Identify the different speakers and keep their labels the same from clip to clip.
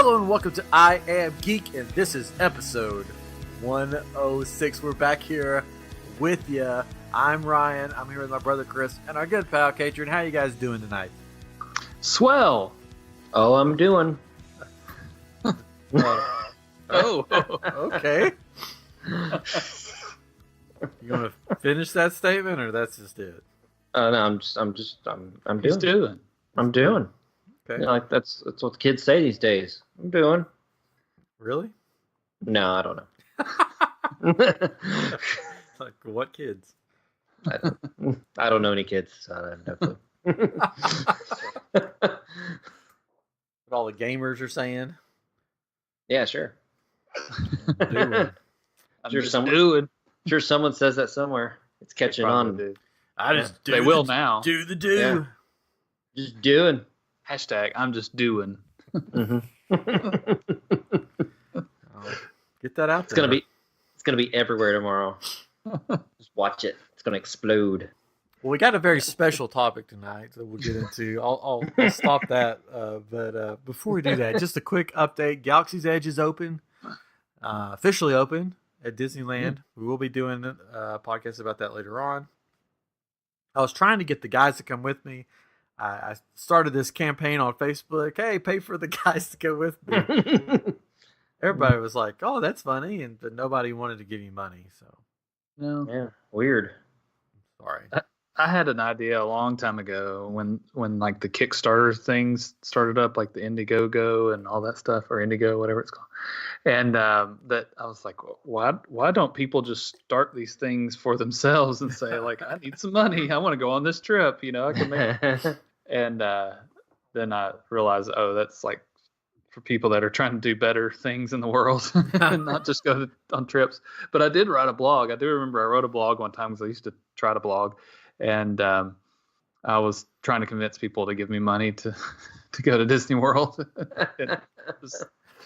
Speaker 1: Hello and welcome to I Am Geek, and this is episode 106. We're back here with you. I'm Ryan. I'm here with my brother Chris and our good pal Catan. How you guys doing tonight?
Speaker 2: Swell.
Speaker 3: Oh, I'm doing.
Speaker 1: Oh, okay. You want to finish that statement, or that's just it?
Speaker 3: No, I'm doing. I'm doing.
Speaker 1: Okay.
Speaker 3: You know, like that's what the kids say these days. I'm doing.
Speaker 1: Really?
Speaker 3: No, I don't know.
Speaker 1: Like what kids?
Speaker 3: I don't know any kids. So I have no clue.
Speaker 1: What all the gamers are saying?
Speaker 3: Yeah, sure.
Speaker 1: Doing.
Speaker 3: Sure, someone says that somewhere. It's catching on.
Speaker 2: Do.
Speaker 1: I just do.
Speaker 2: They will now.
Speaker 1: Do the do.
Speaker 3: Yeah. Just doing.
Speaker 2: Hashtag I'm just doing.
Speaker 3: Mm-hmm.
Speaker 1: Get that out
Speaker 3: It's
Speaker 1: there.
Speaker 3: gonna be everywhere tomorrow. Just watch it. It's gonna explode.
Speaker 1: Well, we got a very special topic tonight that we'll get into. I'll stop that. But before we do that, just a quick update. Galaxy's Edge is open, officially open at Disneyland. We will be doing a podcast about that later on. I was trying to get the guys to come with me. I started this campaign on Facebook. Hey, pay for the guys to go with me. Everybody was like, "Oh, that's funny," but nobody wanted to give me money. So,
Speaker 2: No.
Speaker 3: Yeah, weird.
Speaker 1: sorry.
Speaker 2: I had an idea a long time ago when like the Kickstarter things started up, like the Indiegogo and all that stuff, or Indigo, whatever it's called. And that I was like, why don't people just start these things for themselves and say, like, I need some money, I want to go on this trip, I can make. And then I realized, oh, that's like for people that are trying to do better things in the world and not just go on trips. But I did write a blog. I do remember I wrote a blog one time because I used to try to blog. And I was trying to convince people to give me money to go to Disney World.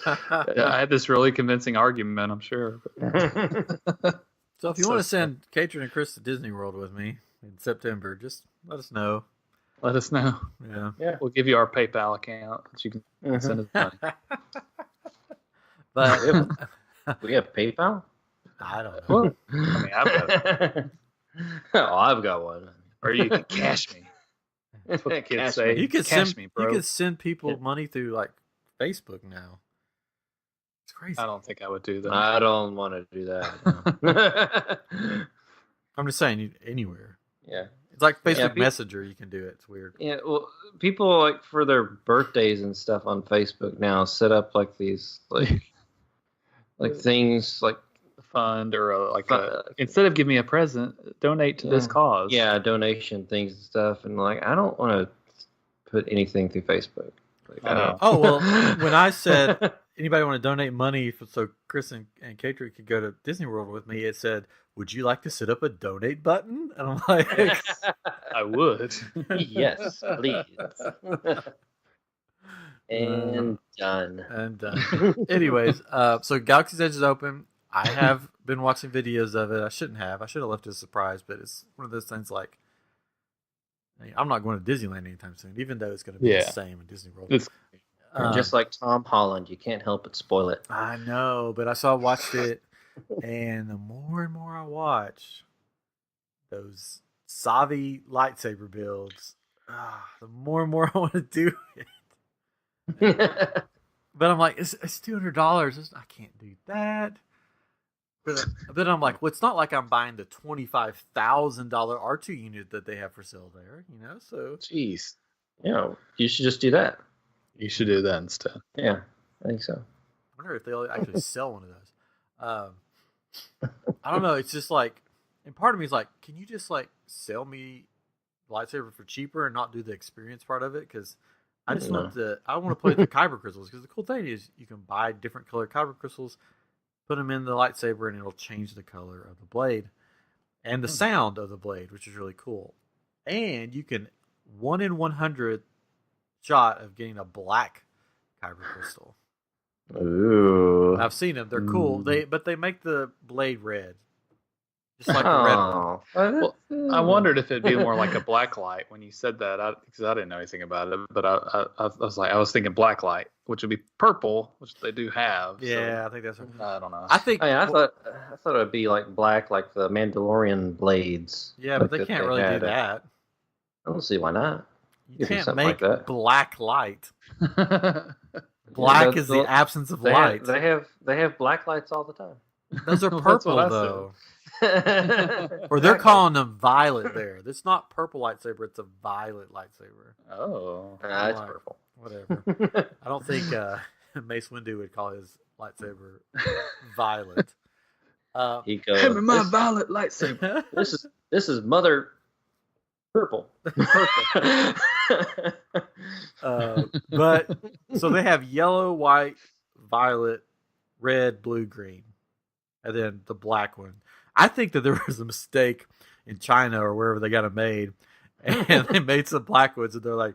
Speaker 2: I had this really convincing argument, I'm sure.
Speaker 1: So if you want to send Catan and Chris to Disney World with me in September, just let us know.
Speaker 2: Let us know.
Speaker 1: Yeah.
Speaker 2: We'll give you our PayPal account that you can send us money.
Speaker 1: But
Speaker 3: We have PayPal?
Speaker 1: I don't know.
Speaker 2: Well, I mean, I've got
Speaker 3: Oh, I've got one.
Speaker 2: or you can cash me. That's what the kids
Speaker 3: Cash
Speaker 2: say.
Speaker 1: You could
Speaker 2: cash
Speaker 1: send
Speaker 2: me, bro.
Speaker 1: You could send people money through like Facebook now. It's crazy.
Speaker 2: I don't think I would do that.
Speaker 3: I don't want to do that. No.
Speaker 1: I'm just saying anywhere.
Speaker 3: Yeah.
Speaker 1: It's like Facebook
Speaker 3: Yeah,
Speaker 1: Messenger. You can do it. It's weird.
Speaker 3: Yeah, well, people like for their birthdays and stuff on Facebook now set up like these like things like
Speaker 2: Fund or instead of give me a present, donate to this cause.
Speaker 3: donation things and stuff, and like I don't want to put anything through Facebook. Like, I don't.
Speaker 1: Oh well, when I said anybody want to donate money so Chris and Catan could go to Disney World with me, it said, "Would you like to set up a donate button?" And I'm like,
Speaker 2: I would.
Speaker 3: Yes, please. And done.
Speaker 1: And anyways, so Galaxy's Edge is open. I have been watching videos of it. I shouldn't have. I should have left it a surprise, but it's one of those things like I'm not going to Disneyland anytime soon, even though it's going to be the same in Disney World.
Speaker 3: Just like Tom Holland, you can't help but spoil it.
Speaker 1: I know, but I watched it, and the more and more I watch those Savi lightsaber builds, the more and more I want to do it. But I'm like, it's $200. I can't do that. But I'm like, well, it's not like I'm buying the $25,000 R2 unit that they have for sale there, So,
Speaker 2: Jeez,
Speaker 3: you should just do that.
Speaker 2: you should do that instead.
Speaker 3: Yeah, I think so.
Speaker 1: I wonder if they'll actually sell one of those. I don't know. It's just like, and part of me is like, can you just like sell me lightsaber for cheaper and not do the experience part of it? Because I just want to play with the kyber crystals. Because the cool thing is you can buy different colored kyber crystals, put them in the lightsaber, and it'll change the color of the blade and the sound of the blade, which is really cool. And you can 1 in 100 shot of getting a black kyber crystal.
Speaker 3: Ooh.
Speaker 1: I've seen them; they're cool. But they make the blade red, just like a red one.
Speaker 2: Well, I wondered if it'd be more like a black light when you said that, because I didn't know anything about it. But I was thinking black light, which would be purple, which they do have.
Speaker 1: Yeah,
Speaker 2: So,
Speaker 1: I think that's.
Speaker 2: I don't know.
Speaker 1: I think.
Speaker 3: I thought it would be like black, like the Mandalorian blades.
Speaker 1: Yeah,
Speaker 3: like
Speaker 1: but they can't really do that.
Speaker 3: I don't see why not.
Speaker 1: You can't
Speaker 3: something
Speaker 1: make
Speaker 3: like that.
Speaker 1: black light. Black is the absence of light.
Speaker 3: They have black lights all the time.
Speaker 1: Those are
Speaker 2: Well, that's
Speaker 1: purple
Speaker 2: what I
Speaker 1: though.
Speaker 3: Or
Speaker 1: Or they're calling them violet there. It's not purple lightsaber, it's a violet lightsaber.
Speaker 2: Oh,
Speaker 3: it's
Speaker 1: Like,
Speaker 3: purple.
Speaker 1: Whatever. I don't think Mace Windu would call his lightsaber violet.
Speaker 3: He goes,
Speaker 2: give me my violet lightsaber.
Speaker 3: this is Mother Purple.
Speaker 1: But so they have yellow, white, violet, red, blue, green, and then the black one. I think that there was a mistake in China or wherever they got them made, and they made some black ones, and they're like,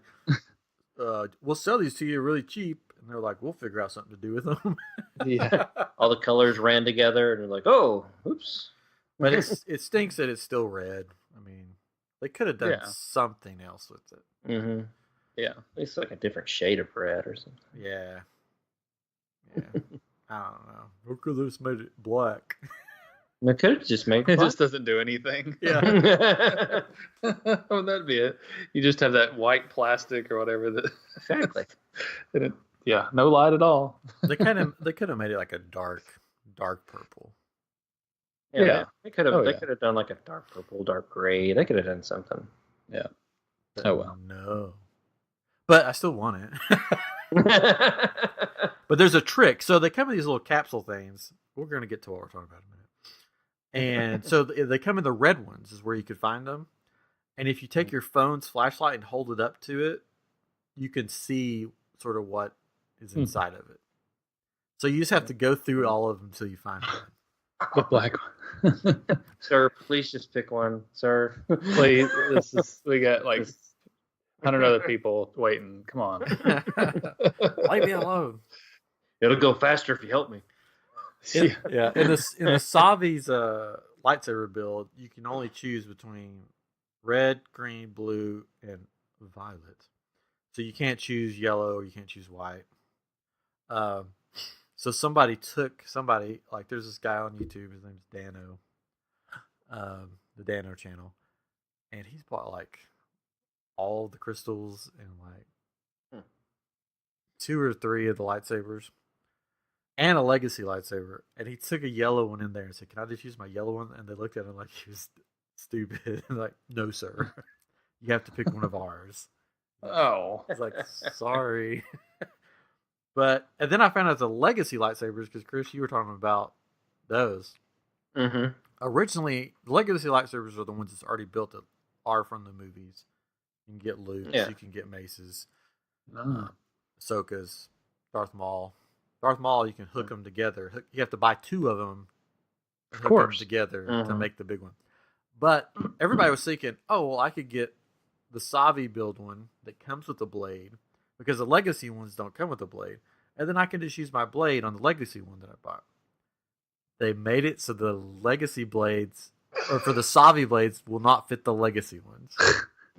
Speaker 1: "We'll sell these to you really cheap." And they're like, "We'll figure out something to do with them."
Speaker 2: Yeah.
Speaker 3: All the colors ran together, and they're like, "Oh, oops."
Speaker 1: But it stinks that it's still red. I mean, they could have done something else with it.
Speaker 3: Mm-hmm.
Speaker 2: Yeah.
Speaker 3: It's like a different shade of red or something.
Speaker 1: Yeah. I don't know. Who could have just made it black?
Speaker 3: They could have just made
Speaker 2: It just doesn't do anything.
Speaker 1: Yeah.
Speaker 2: Well, that'd be it. You just have that white plastic or whatever that.
Speaker 3: Exactly.
Speaker 2: No light at all.
Speaker 1: They could have made it like a dark purple.
Speaker 3: Yeah. They could have
Speaker 2: Oh,
Speaker 3: they
Speaker 2: yeah.
Speaker 3: could have done like a dark purple, dark gray. They could have done something.
Speaker 2: Yeah.
Speaker 1: But
Speaker 2: Oh, well.
Speaker 1: no. But I still want it. But there's a trick. So they come in these little capsule things. We're going to get to what we're talking about in a minute. And so they come in the red ones is where you could find them. And if you take your phone's flashlight and hold it up to it, you can see sort of what is inside of it. So you just have to go through all of them until you find one.
Speaker 2: The black one.
Speaker 3: Sir, please just pick one, sir.
Speaker 2: Please, we got like 100 other people waiting. Come on.
Speaker 1: Leave me alone.
Speaker 3: It'll go faster if you help me.
Speaker 1: Yeah. In the Savi's lightsaber build, you can only choose between red, green, blue, and violet. So you can't choose yellow or you can't choose white. So somebody like there's this guy on YouTube, his name's Dano, the Dano channel, and he's bought like all the crystals and like 2 or 3 of the lightsabers and a legacy lightsaber, and he took a yellow one in there and said, "Can I just use my yellow one?" And they looked at him like he was stupid and like, "No, sir, you have to pick one of ours."
Speaker 2: Oh.
Speaker 1: I was like, "Sorry." And then I found out the legacy lightsabers, because Chris, you were talking about those.
Speaker 3: Mm-hmm.
Speaker 1: Originally, the legacy lightsabers are the ones that's already built that are from the movies. You can get Luke's, you can get Mace's, Ahsoka's, Darth Maul. Darth Maul, you can hook them together. You have to buy 2 of them,
Speaker 2: Of
Speaker 1: hook
Speaker 2: course.
Speaker 1: them together to make the big one. But everybody was thinking, "Oh, well, I could get the Savi build one that comes with the blade, because the legacy ones don't come with the blade, and then I can just use my blade on the legacy one that I bought." They made it so the legacy blades, or for the Savi blades, will not fit the legacy ones.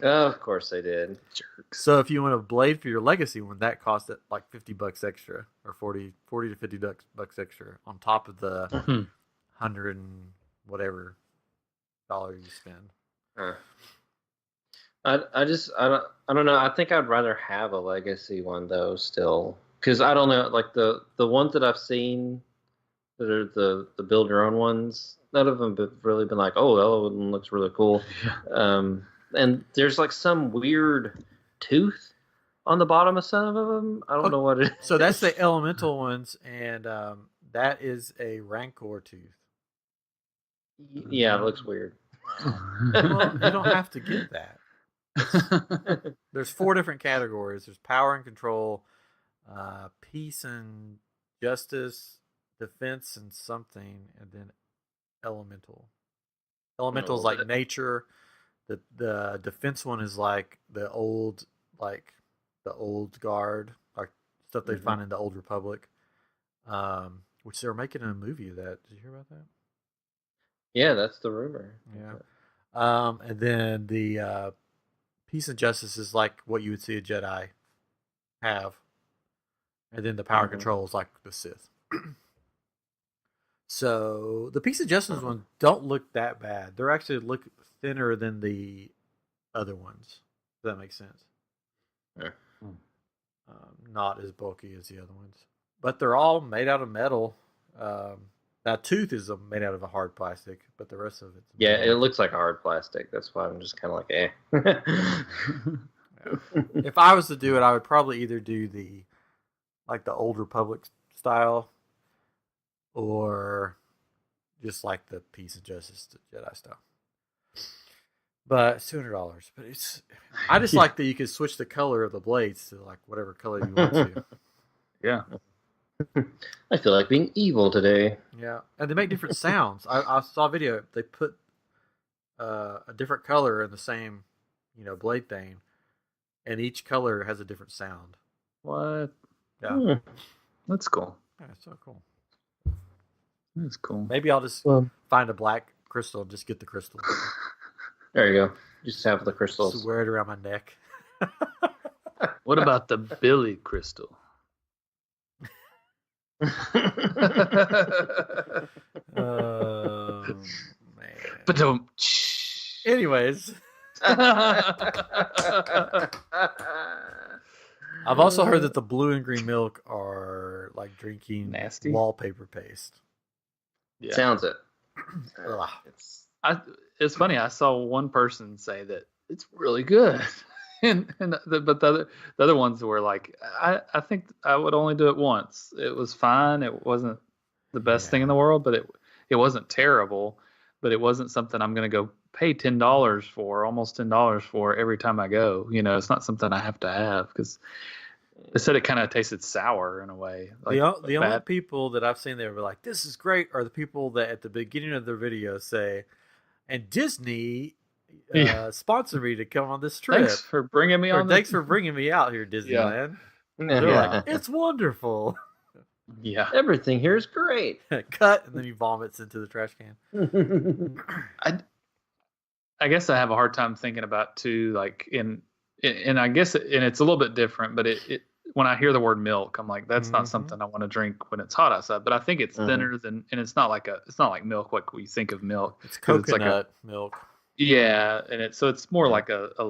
Speaker 3: Of course they did.
Speaker 2: Jerks.
Speaker 1: So if you want a blade for your legacy one, that costs it like $50 extra, or 40 to $50 extra on top of the 100 and whatever dollar you spend.
Speaker 3: I don't know. I think I'd rather have a legacy one though still, because I don't know, like the ones that I've seen that are the build your own ones, none of them have really been like, "Oh, that one looks really cool." And there's like some weird tooth on the bottom of some of them. I don't know what it is.
Speaker 1: So that's the elemental ones, and that is a Rancor tooth.
Speaker 3: Yeah, it looks weird.
Speaker 1: Well, you don't have to get that. There's 4 different categories. There's power and control, peace and justice, defense and something, and then elemental. Elemental is like nature. The defense one is like the old guard, like stuff they find in the Old Republic, which they're making a movie of that. Did you hear about that?
Speaker 3: Yeah, that's the rumor.
Speaker 1: Yeah. And then the peace and justice is like what you would see a Jedi have, and then the power
Speaker 3: Mhm.
Speaker 1: control is like the Sith. So the peace and justice ones don't look that bad. They're actually look thinner than the other ones. If that makes sense.
Speaker 3: Yeah.
Speaker 1: Not as bulky as the other ones, but they're all made out of metal. That tooth is made out of a hard plastic, but the rest of it's
Speaker 3: Yeah,
Speaker 1: metal.
Speaker 3: it looks like hard plastic. That's why I'm just kind of like, eh.
Speaker 1: If I was to do it, I would probably either do the Old Republic style, or just like the Peace and Justice Jedi style. But it's $200. But I just like that you can switch the color of the blades to like whatever color you want to.
Speaker 2: Yeah.
Speaker 3: I feel like being evil today.
Speaker 1: Yeah, and they make different sounds. I saw a video. They put a different color in the same, blade thing, and each color has a different sound.
Speaker 2: What?
Speaker 1: Yeah,
Speaker 2: That's cool.
Speaker 1: yeah, it's so cool.
Speaker 2: That's cool.
Speaker 1: Maybe I'll just find a black crystal and just get the crystal.
Speaker 3: There you go. Just have the crystals.
Speaker 1: Just wear it around my neck.
Speaker 2: What about the Billy crystal?
Speaker 1: Man.
Speaker 2: But
Speaker 1: Anyways, I've also heard that the blue and green milk are like drinking
Speaker 2: Nasty.
Speaker 1: wallpaper paste.
Speaker 2: yeah.
Speaker 3: Sounds it.
Speaker 1: Ugh.
Speaker 2: It's funny. I saw one person say that it's really good, but the other ones were like, I think I would only do it once. It was fine. It wasn't the best thing in the world, but it wasn't terrible. But it wasn't something I'm going to go pay $10 for, almost $10 for every time I go. It's not something I have to have, because they said it kind of tasted sour in a way. Like
Speaker 1: The only people that I've seen that were like, "This is great," are the people that at the beginning of their video say, "And Disney sponsored me to come on this trip.
Speaker 2: Thanks for bringing me on.
Speaker 1: Thanks for bringing me out here, Disneyland." They're like, "It's wonderful."
Speaker 2: Yeah.
Speaker 3: Everything here is great.
Speaker 1: Cut, and then he vomits into the trash can.
Speaker 2: I guess I have a hard time thinking about too, like and I guess it's a little bit different, but it when I hear the word milk, I'm like, that's not something I want to drink when it's hot outside. But I think it's thinner than, and it's not like milk like we think of milk.
Speaker 1: It's coconut
Speaker 2: like
Speaker 1: milk.
Speaker 2: Yeah, and it's more like a I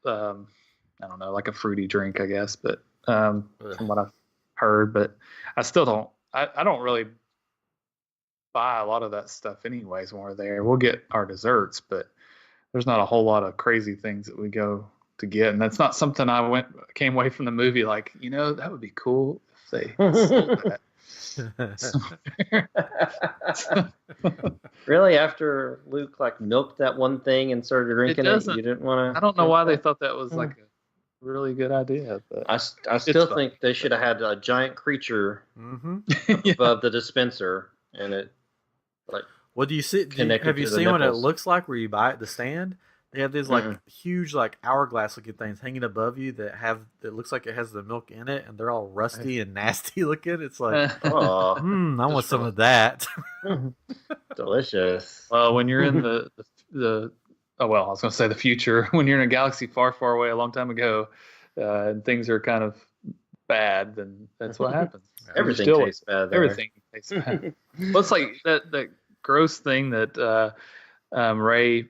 Speaker 2: don't know, like a fruity drink, I guess. But from what I've heard, but I still don't. I don't really buy a lot of that stuff anyways when we're there. We'll get our desserts, but there's not a whole lot of crazy things that we go to get, and that's not something I came away from the movie like, that would be cool if they sold that.
Speaker 3: Really, after Luke milked that one thing and started drinking it, you didn't want to?
Speaker 2: I don't know why they thought that was like a really good idea, but
Speaker 3: I still think they should have had a giant creature above the dispenser, and it
Speaker 1: What do you see? Have you seen what it looks like where you buy it? The stand, they have these huge hourglass looking things hanging above you that looks like it has the milk in it, and they're all rusty and nasty looking. It's like, I want some of that.
Speaker 3: Delicious.
Speaker 2: Well, when you're in I was going to say the future. When you're in a galaxy far, far away, a long time ago, and things are kind of bad, then that's what happens.
Speaker 3: Everything tastes bad.
Speaker 2: Everything tastes bad. Well, it's like that gross thing that Ray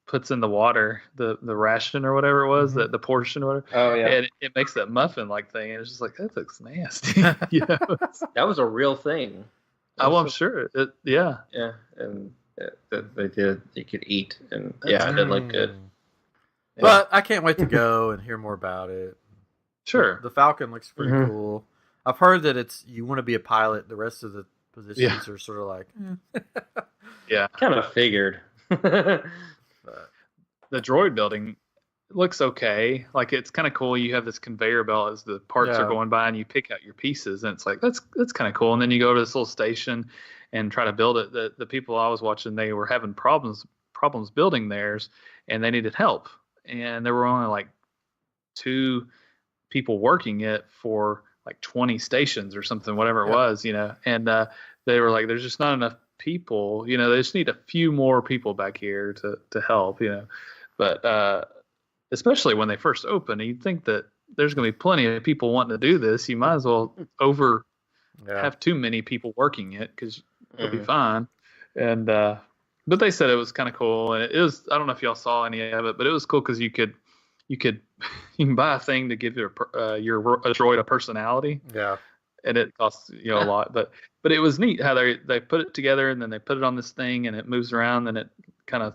Speaker 2: puts in the water, the ration or whatever it was, the portion or whatever.
Speaker 3: Oh yeah.
Speaker 2: And it makes that muffin thing, and it's just like, that looks nasty.
Speaker 3: That was a real thing.
Speaker 2: I'm sure. Yeah.
Speaker 3: Yeah, and that they did. You could eat, and it did look good.
Speaker 1: But I can't wait to go and hear more about it.
Speaker 2: Sure.
Speaker 1: The Falcon looks pretty cool. I've heard that you want to be a pilot. The rest of the positions are sort of like,
Speaker 2: yeah.
Speaker 3: Kind of figured.
Speaker 2: The droid building looks okay. Like, it's kind of cool. You have this conveyor belt as the parts are going by, and you pick out your pieces, and it's like, that's kind of cool. And then you go to this little station and try to build it. The people I was watching, they were having problems building theirs, and they needed help. And there were only 2 people working it for 20 stations or something, whatever it was, and they were like, there's just not enough people. You know, they just need a few more people back here to help. You know, but especially when they first open, you'd think that there's going to be plenty of people wanting to do this. You might as well have too many people working it because you'll be fine. And but they said it was kind of cool, and it was. I don't know if y'all saw any of it, but it was cool because you can buy a thing to give your droid a personality.
Speaker 1: Yeah.
Speaker 2: And it costs a lot, but it was neat how they put it together and then they put it on this thing and it moves around and it kind of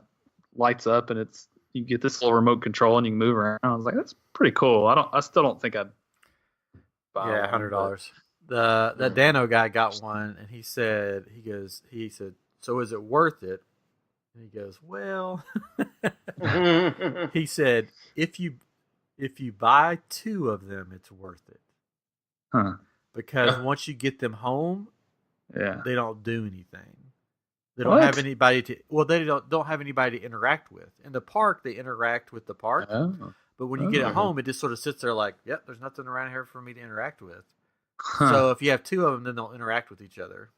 Speaker 2: lights up and you get this little remote control and you can move around. I was like, that's pretty cool. I still don't think I'd buy
Speaker 1: $100. The Dano guy got one and he said, so is it worth it? And he goes, well, he said, if you buy 2 of them, it's worth it.
Speaker 2: Huh.
Speaker 1: Because once you get them home, they don't do anything. They don't
Speaker 2: What?
Speaker 1: have anybody they don't have anybody to interact with. In the park, they interact with the park.
Speaker 2: Oh.
Speaker 1: But when you get it home, it just sort of sits there like, yep, there's nothing around here for me to interact with.
Speaker 2: Huh.
Speaker 1: So if you have 2 of them, then they'll interact with each other.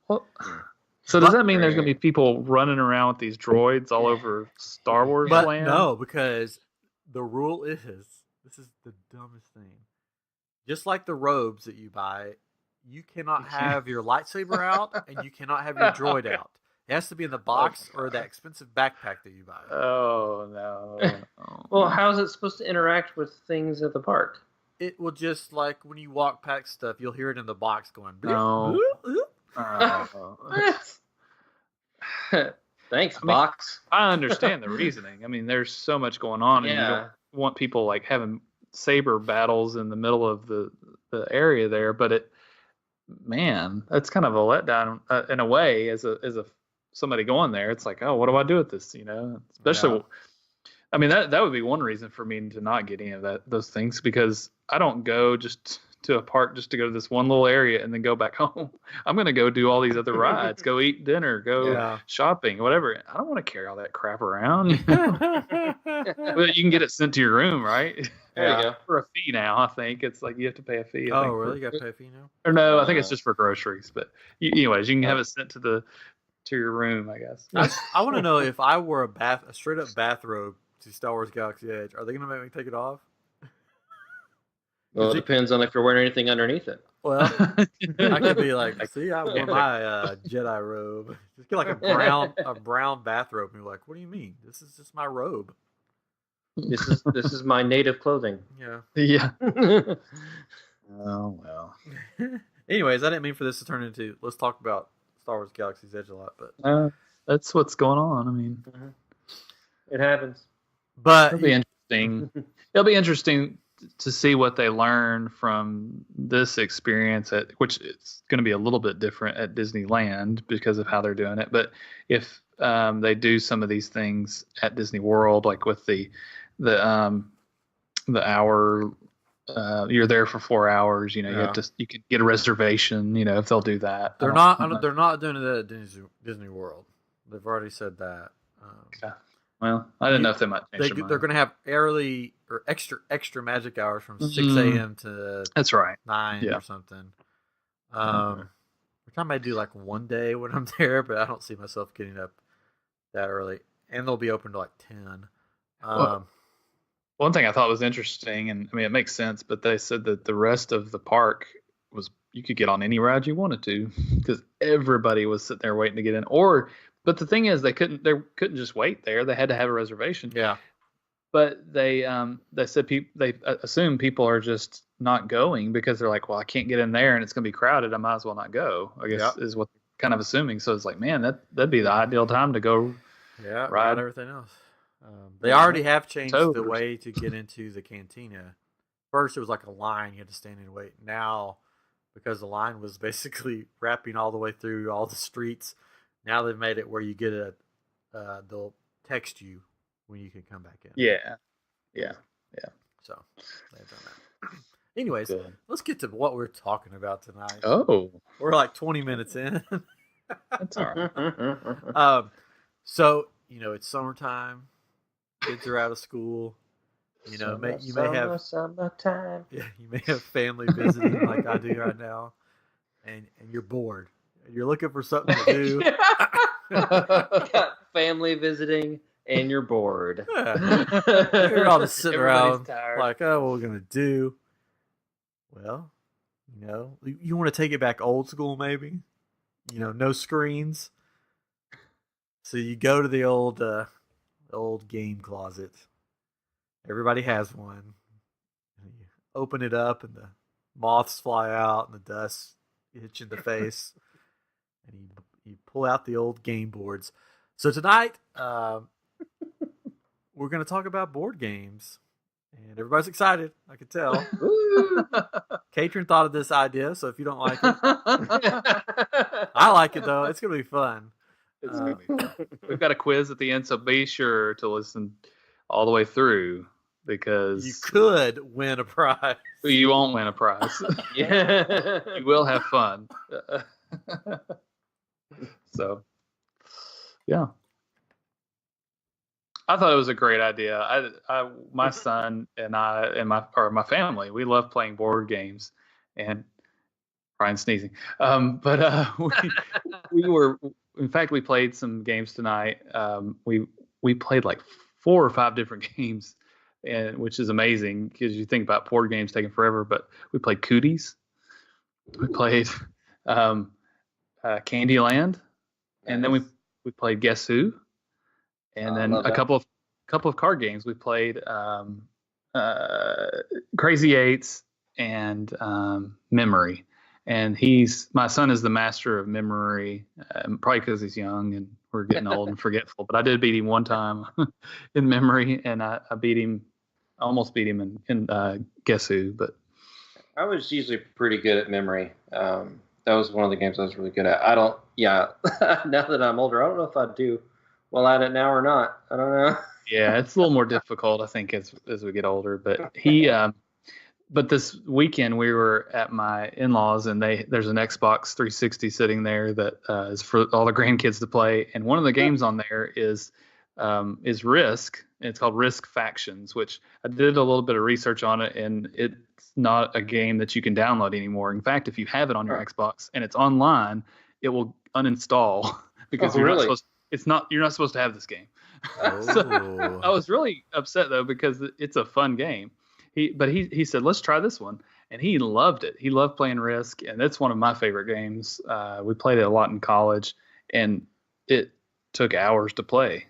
Speaker 2: Well, so does that mean there's going to be people running around with these droids all over Star Wars
Speaker 1: But
Speaker 2: land?
Speaker 1: no, because the rule is, this is the dumbest thing. Just like the robes that you buy, you cannot have your lightsaber out and you cannot have your droid out. It has to be in the box or that expensive backpack that you buy.
Speaker 2: Oh, no.
Speaker 3: Well, how is it supposed to interact with things at the park?
Speaker 1: It will just, like, when you walk past stuff, you'll hear it in the box going,
Speaker 2: No.
Speaker 1: bloop, bloop.
Speaker 2: Oh.
Speaker 3: Thanks, box.
Speaker 2: I understand the reasoning. I mean, there's so much going on, and you don't want people like having saber battles in the middle of the area there. But that's kind of a letdown in a way as a somebody going there. It's like, oh, what do I do with this? Especially. I mean, that would be one reason for me to not get any of those things, because I don't go just to a park just to go to this one little area and then go back home. I'm going to go do all these other rides, go eat dinner, go shopping, whatever. I don't want to carry all that crap around. But you can get it sent to your room, right?
Speaker 3: There you go.
Speaker 2: For a fee now, I think. It's like you have to pay a fee. I think,
Speaker 1: Really? You got to pay a fee now?
Speaker 2: Or no, I think it's just for groceries. But anyways, you can have it sent to your room, I guess.
Speaker 1: I want to know, if I wore a straight up bathrobe to Star Wars Galaxy Edge, are they going to make me take it off?
Speaker 3: Well, it depends on if you're wearing anything underneath it.
Speaker 1: Well, I could be like, see, I wore my Jedi robe. Just get like a brown bathrobe, and you're like, what do you mean? This is just my robe.
Speaker 3: This is my native clothing.
Speaker 1: Yeah.
Speaker 2: Yeah. Oh well.
Speaker 1: Anyways, I didn't mean for this to turn into, let's talk about Star Wars Galaxy's Edge a lot, but
Speaker 2: that's what's going on. I mean,
Speaker 3: it happens.
Speaker 1: But
Speaker 2: it'll be interesting. It'll be interesting to see what they learn from this experience, which it's going to be a little bit different at Disneyland because of how they're doing it. But if they do some of these things at Disney World, like with the hour, you're there for 4 hours. You can get a reservation. If they'll do that,
Speaker 1: they're not doing it at Disney World. They've already said that.
Speaker 2: Okay. Well, I didn't know if they might change their mind.
Speaker 1: They're going to have early or extra magic hours from 6 a.m. to
Speaker 2: that's right
Speaker 1: 9 or something. Which I may do like one day when I'm there, but I don't see myself getting up that early. And they'll be open to like 10.
Speaker 2: One thing I thought was interesting, and I mean it makes sense, but they said that the rest of the park was you could get on any ride you wanted to because everybody was sitting there waiting to get in. But the thing is, they couldn't just wait there. They had to have a reservation.
Speaker 1: Yeah.
Speaker 2: But they said they assume people are just not going because they're like, well, I can't get in there and it's going to be crowded. I might as well not go. I guess is what they're kind of assuming. So it's like, man, that'd be the ideal time to go.
Speaker 1: Yeah, ride everything else. They already have changed the way to get into the cantina. First, it was like a line; you had to stand and wait. Now, because the line was basically wrapping all the way through all the streets. Now they've made it where you get they'll text you when you can come back in.
Speaker 2: Yeah.
Speaker 1: So they've done that. Anyways, let's get to what we're talking about tonight.
Speaker 2: Oh.
Speaker 1: We're like 20 minutes in.
Speaker 2: That's all right.
Speaker 1: So, it's summertime. Kids are out of school. You may have
Speaker 3: summertime.
Speaker 1: Yeah, you may have family visiting like I do right now. And you're bored. and you're looking for something to do.
Speaker 3: Got family visiting, and you're bored.
Speaker 1: Yeah. You're all just sitting
Speaker 2: Everybody's
Speaker 1: around
Speaker 2: tired.
Speaker 1: like, oh, what are we going to do? Well, you want to take it back old school maybe? No screens. So you go to the old game closet. Everybody has one. And you open it up and the moths fly out and the dust hits you in the face. And you pull out the old game boards. So tonight, we're going to talk about board games. And everybody's excited, I can tell. Catron thought of this idea, so if you don't like it, I like it though. It's going to be fun.
Speaker 2: It's gonna be fun. We've got a quiz at the end, so be sure to listen all the way through because
Speaker 1: You could win a prize.
Speaker 2: you won't win a prize.
Speaker 3: Yeah.
Speaker 2: You will have fun. So, yeah. I thought it was a great idea. My son and I and my family, we love playing board games, and Brian's sneezing. In fact, we played some games tonight. We played like 4 or 5 different games, and which is amazing because you think about board games taking forever. But we played Cooties, we played Candyland, and then we played Guess Who. And then a couple of card games. We played Crazy Eights and Memory. And my son is the master of Memory, probably because he's young and we're getting old and forgetful. But I did beat him one time in Memory, and I almost beat him in Guess Who. But
Speaker 3: I was usually pretty good at Memory. That was one of the games I was really good at. Now that I'm older, I don't know if I do well at it now or not. I don't know.
Speaker 2: Yeah, it's a little more difficult, I think, as we get older. But but this weekend we were at my in-laws, and there's an Xbox 360 sitting there that is for all the grandkids to play. And one of the games on there is Risk. It's called Risk Factions, which I did a little bit of research on it, and it's not a game that you can download anymore. In fact, if you have it on your Xbox and it's online, it will uninstall because you're not supposed to have this game. So I was really upset though because it's a fun game. He said, let's try this one, and he loved it. He loved playing Risk, and it's one of my favorite games. We played it a lot in college, and it took hours to play.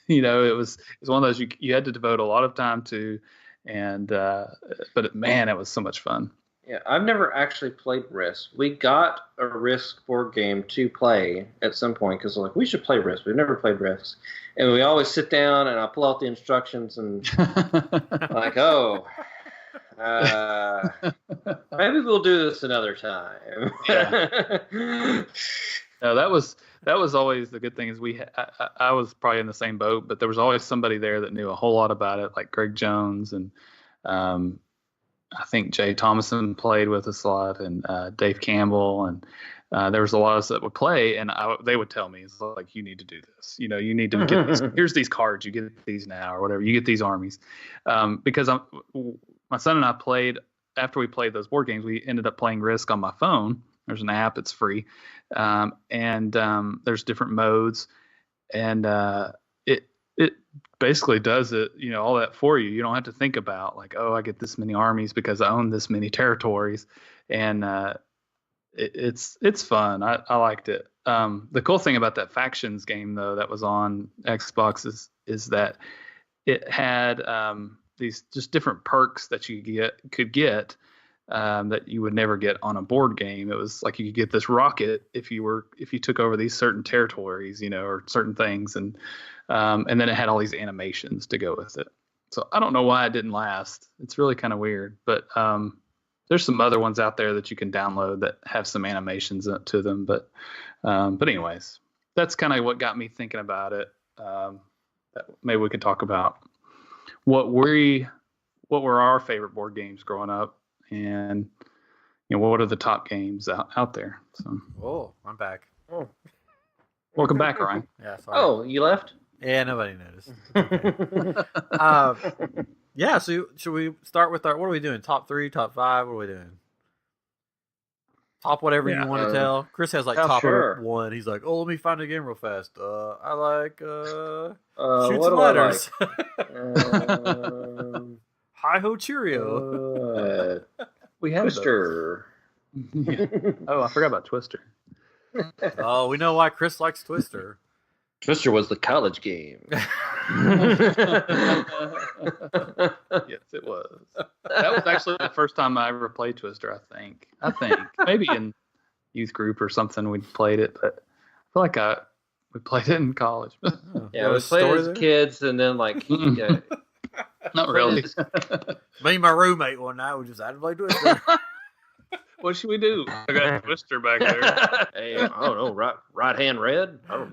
Speaker 2: It was one of those you had to devote a lot of time to, and but man, it was so much fun.
Speaker 3: Yeah, I've never actually played Risk. We got a Risk board game to play at some point because we're like, we should play Risk. We've never played Risk. And we always sit down and I pull out the instructions and like, maybe we'll do this another time.
Speaker 2: Yeah. No, that was always the good thing is I was probably in the same boat, but there was always somebody there that knew a whole lot about it, like Greg Jones and I think Jay Thomason played with us a lot, and Dave Campbell, and there was a lot of us that would play, and they would tell me, it's like, you need to do this. You need to get these. Here's these cards. You get these now, or whatever. You get these armies, because my son and I played. After we played those board games, we ended up playing Risk on my phone. There's an app; it's free, and there's different modes, and it basically does it, all that for you. You don't have to think about like, oh, I get this many armies because I own this many territories, and it's fun. I liked it. The cool thing about that Factions game though that was on Xbox is that it had these just different perks that you could get that you would never get on a board game. It was like you could get this rocket if you took over these certain territories, or certain things, and then it had all these animations to go with it. So I don't know why it didn't last. It's really kind of weird, but there's some other ones out there that you can download that have some animations to them. But anyways, that's kind of what got me thinking about it. That maybe we could talk about what were our favorite board games growing up, and what are the top games out there. So,
Speaker 1: oh, I'm back.
Speaker 3: Oh.
Speaker 2: Welcome back, Ryan.
Speaker 1: Yeah, sorry.
Speaker 3: Oh, you left?
Speaker 1: Yeah, nobody noticed. Okay. Yeah, so should we start with what are we doing? Top 3, top 5? What are we doing? Top whatever you want to tell. Chris has like top
Speaker 3: sure.
Speaker 1: one. He's like, oh, let me find a game real fast. I like shoots
Speaker 3: what
Speaker 1: and
Speaker 3: do I
Speaker 1: ladders. Hi ho
Speaker 3: Cheerio.
Speaker 2: We have
Speaker 3: Twister.
Speaker 2: Oh, I forgot about Twister.
Speaker 1: Oh, we know why Chris likes Twister.
Speaker 3: Twister was the college game.
Speaker 2: Yes, it was. That was actually the first time I ever played Twister, I think. Maybe in youth group or something we played it, but I feel like we played it in college.
Speaker 3: Yeah, we played it as kids, and then like
Speaker 2: not really.
Speaker 1: Me and my roommate one night we just had to play Twister.
Speaker 2: What should we do? I got a Twister back there.
Speaker 3: Hey, I don't know, right hand red? I don't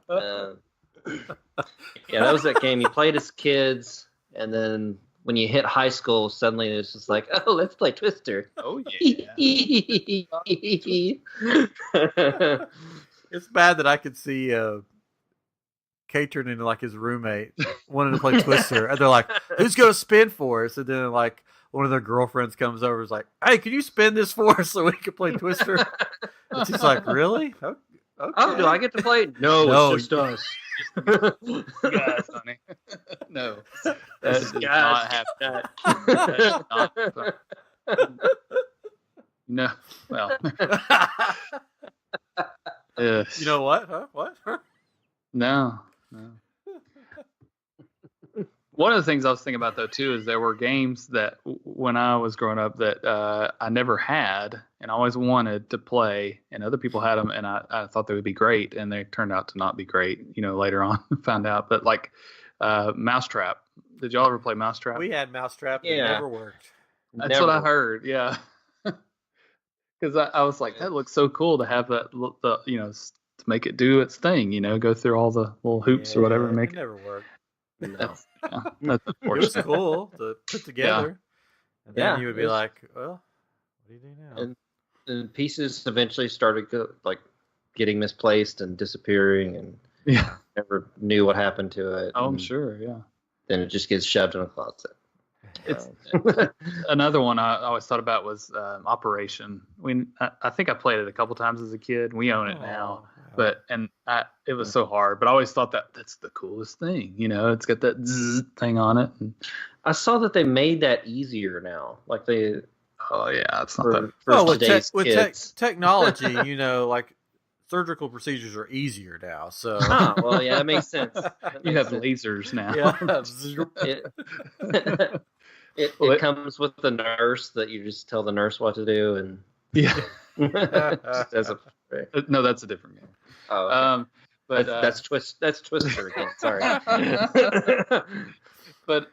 Speaker 3: know. Yeah, that was that game you played as kids, and then when you hit high school, suddenly it's just like, oh, let's play Twister.
Speaker 2: Oh yeah.
Speaker 1: It's bad that I could see Catan and like his roommate wanting to play Twister, and they're like, "Who's gonna spin for us?" And then like one of their girlfriends comes over, and is like, "Hey, can you spin this for us so we can play Twister?" And she's like, "Really? Okay.
Speaker 3: Oh, do I get to play? No, it's just us.
Speaker 2: Guys, honey. No,
Speaker 3: That
Speaker 2: does
Speaker 3: guys,
Speaker 2: not happen. No, well,
Speaker 1: You know what? Huh? What? Huh?
Speaker 2: no. One of the things I was thinking about though too is there were games that when I was growing up that I never had and I always wanted to play, and other people had them, and I thought they would be great, and they turned out to not be great. Later on found out, but like Mousetrap. Did y'all ever play Mousetrap?
Speaker 1: We had Mousetrap. And it never worked.
Speaker 2: That's what I heard. Yeah, because I was like, that looks so cool to have that. To make it do its thing. Go through all the little hoops or whatever. And make
Speaker 1: it never worked.
Speaker 3: No.
Speaker 2: That's
Speaker 1: it was cool to put together. And then you would be like, well, what do you do now?
Speaker 3: And pieces eventually started getting misplaced and disappearing, and never knew what happened to it.
Speaker 2: Oh, I'm sure, yeah.
Speaker 3: Then it just gets shoved in a closet.
Speaker 2: It's another one I always thought about was Operation. I think I played it a couple times as a kid. We own it now. But it was so hard. But I always thought that's the coolest thing. It's got that zzz thing on it. And
Speaker 3: I saw that they made that easier now. Like they.
Speaker 2: Oh yeah, it's not that.
Speaker 1: With technology, like surgical procedures are easier now. So.
Speaker 3: Well, yeah, that makes sense.
Speaker 2: You have lasers now.
Speaker 3: Yeah. It comes with the nurse that you just tell the nurse what to do, and
Speaker 2: no, that's a different game.
Speaker 3: Oh, okay.
Speaker 2: But
Speaker 3: that's Twister again. Sorry.
Speaker 2: But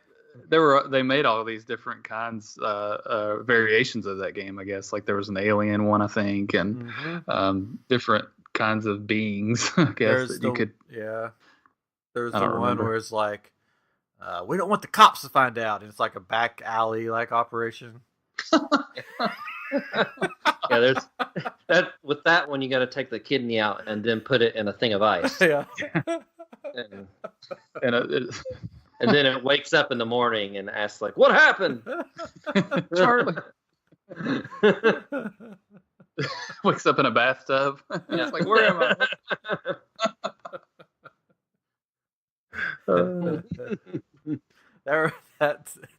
Speaker 2: they made all these different kinds, variations of that game. I guess like there was an alien one, I think, and different kinds of beings. I guess that you could.
Speaker 1: Yeah. There's the one where it's like, we don't want the cops to find out, and it's like a back alley like operation.
Speaker 3: Yeah, there's that. With that one, you got to take the kidney out and then put it in a thing of ice.
Speaker 1: Yeah.
Speaker 3: And then it wakes up in the morning and asks like, "What happened,
Speaker 2: Charlie?" Wakes up in a bathtub. It's like, where am I?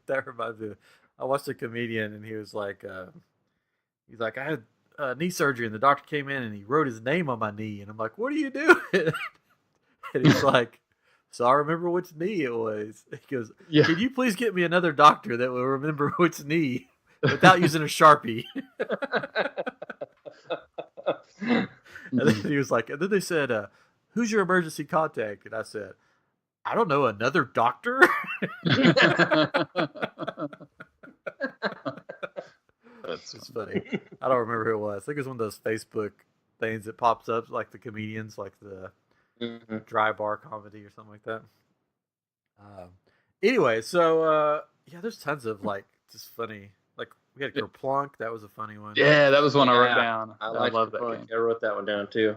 Speaker 1: That reminds me. I watched a comedian, and he was like, I had knee surgery, and the doctor came in and he wrote his name on my knee, and I'm like, what are you doing? And he's like, so I remember which knee it was. He goes, can you please get me another doctor that will remember which knee without using a Sharpie? And then he was like, and then they said, who's your emergency contact? And I said, I don't know, another doctor? That's just funny. I don't remember who it was. I think it was one of those Facebook things that pops up, like the comedians, like the dry bar comedy or something like that. Anyway, so there's tons of like just funny. Like we had Kerplunk, that was a funny one.
Speaker 2: Yeah, that was one I wrote down.
Speaker 3: I
Speaker 2: love that game.
Speaker 3: I wrote that one down too.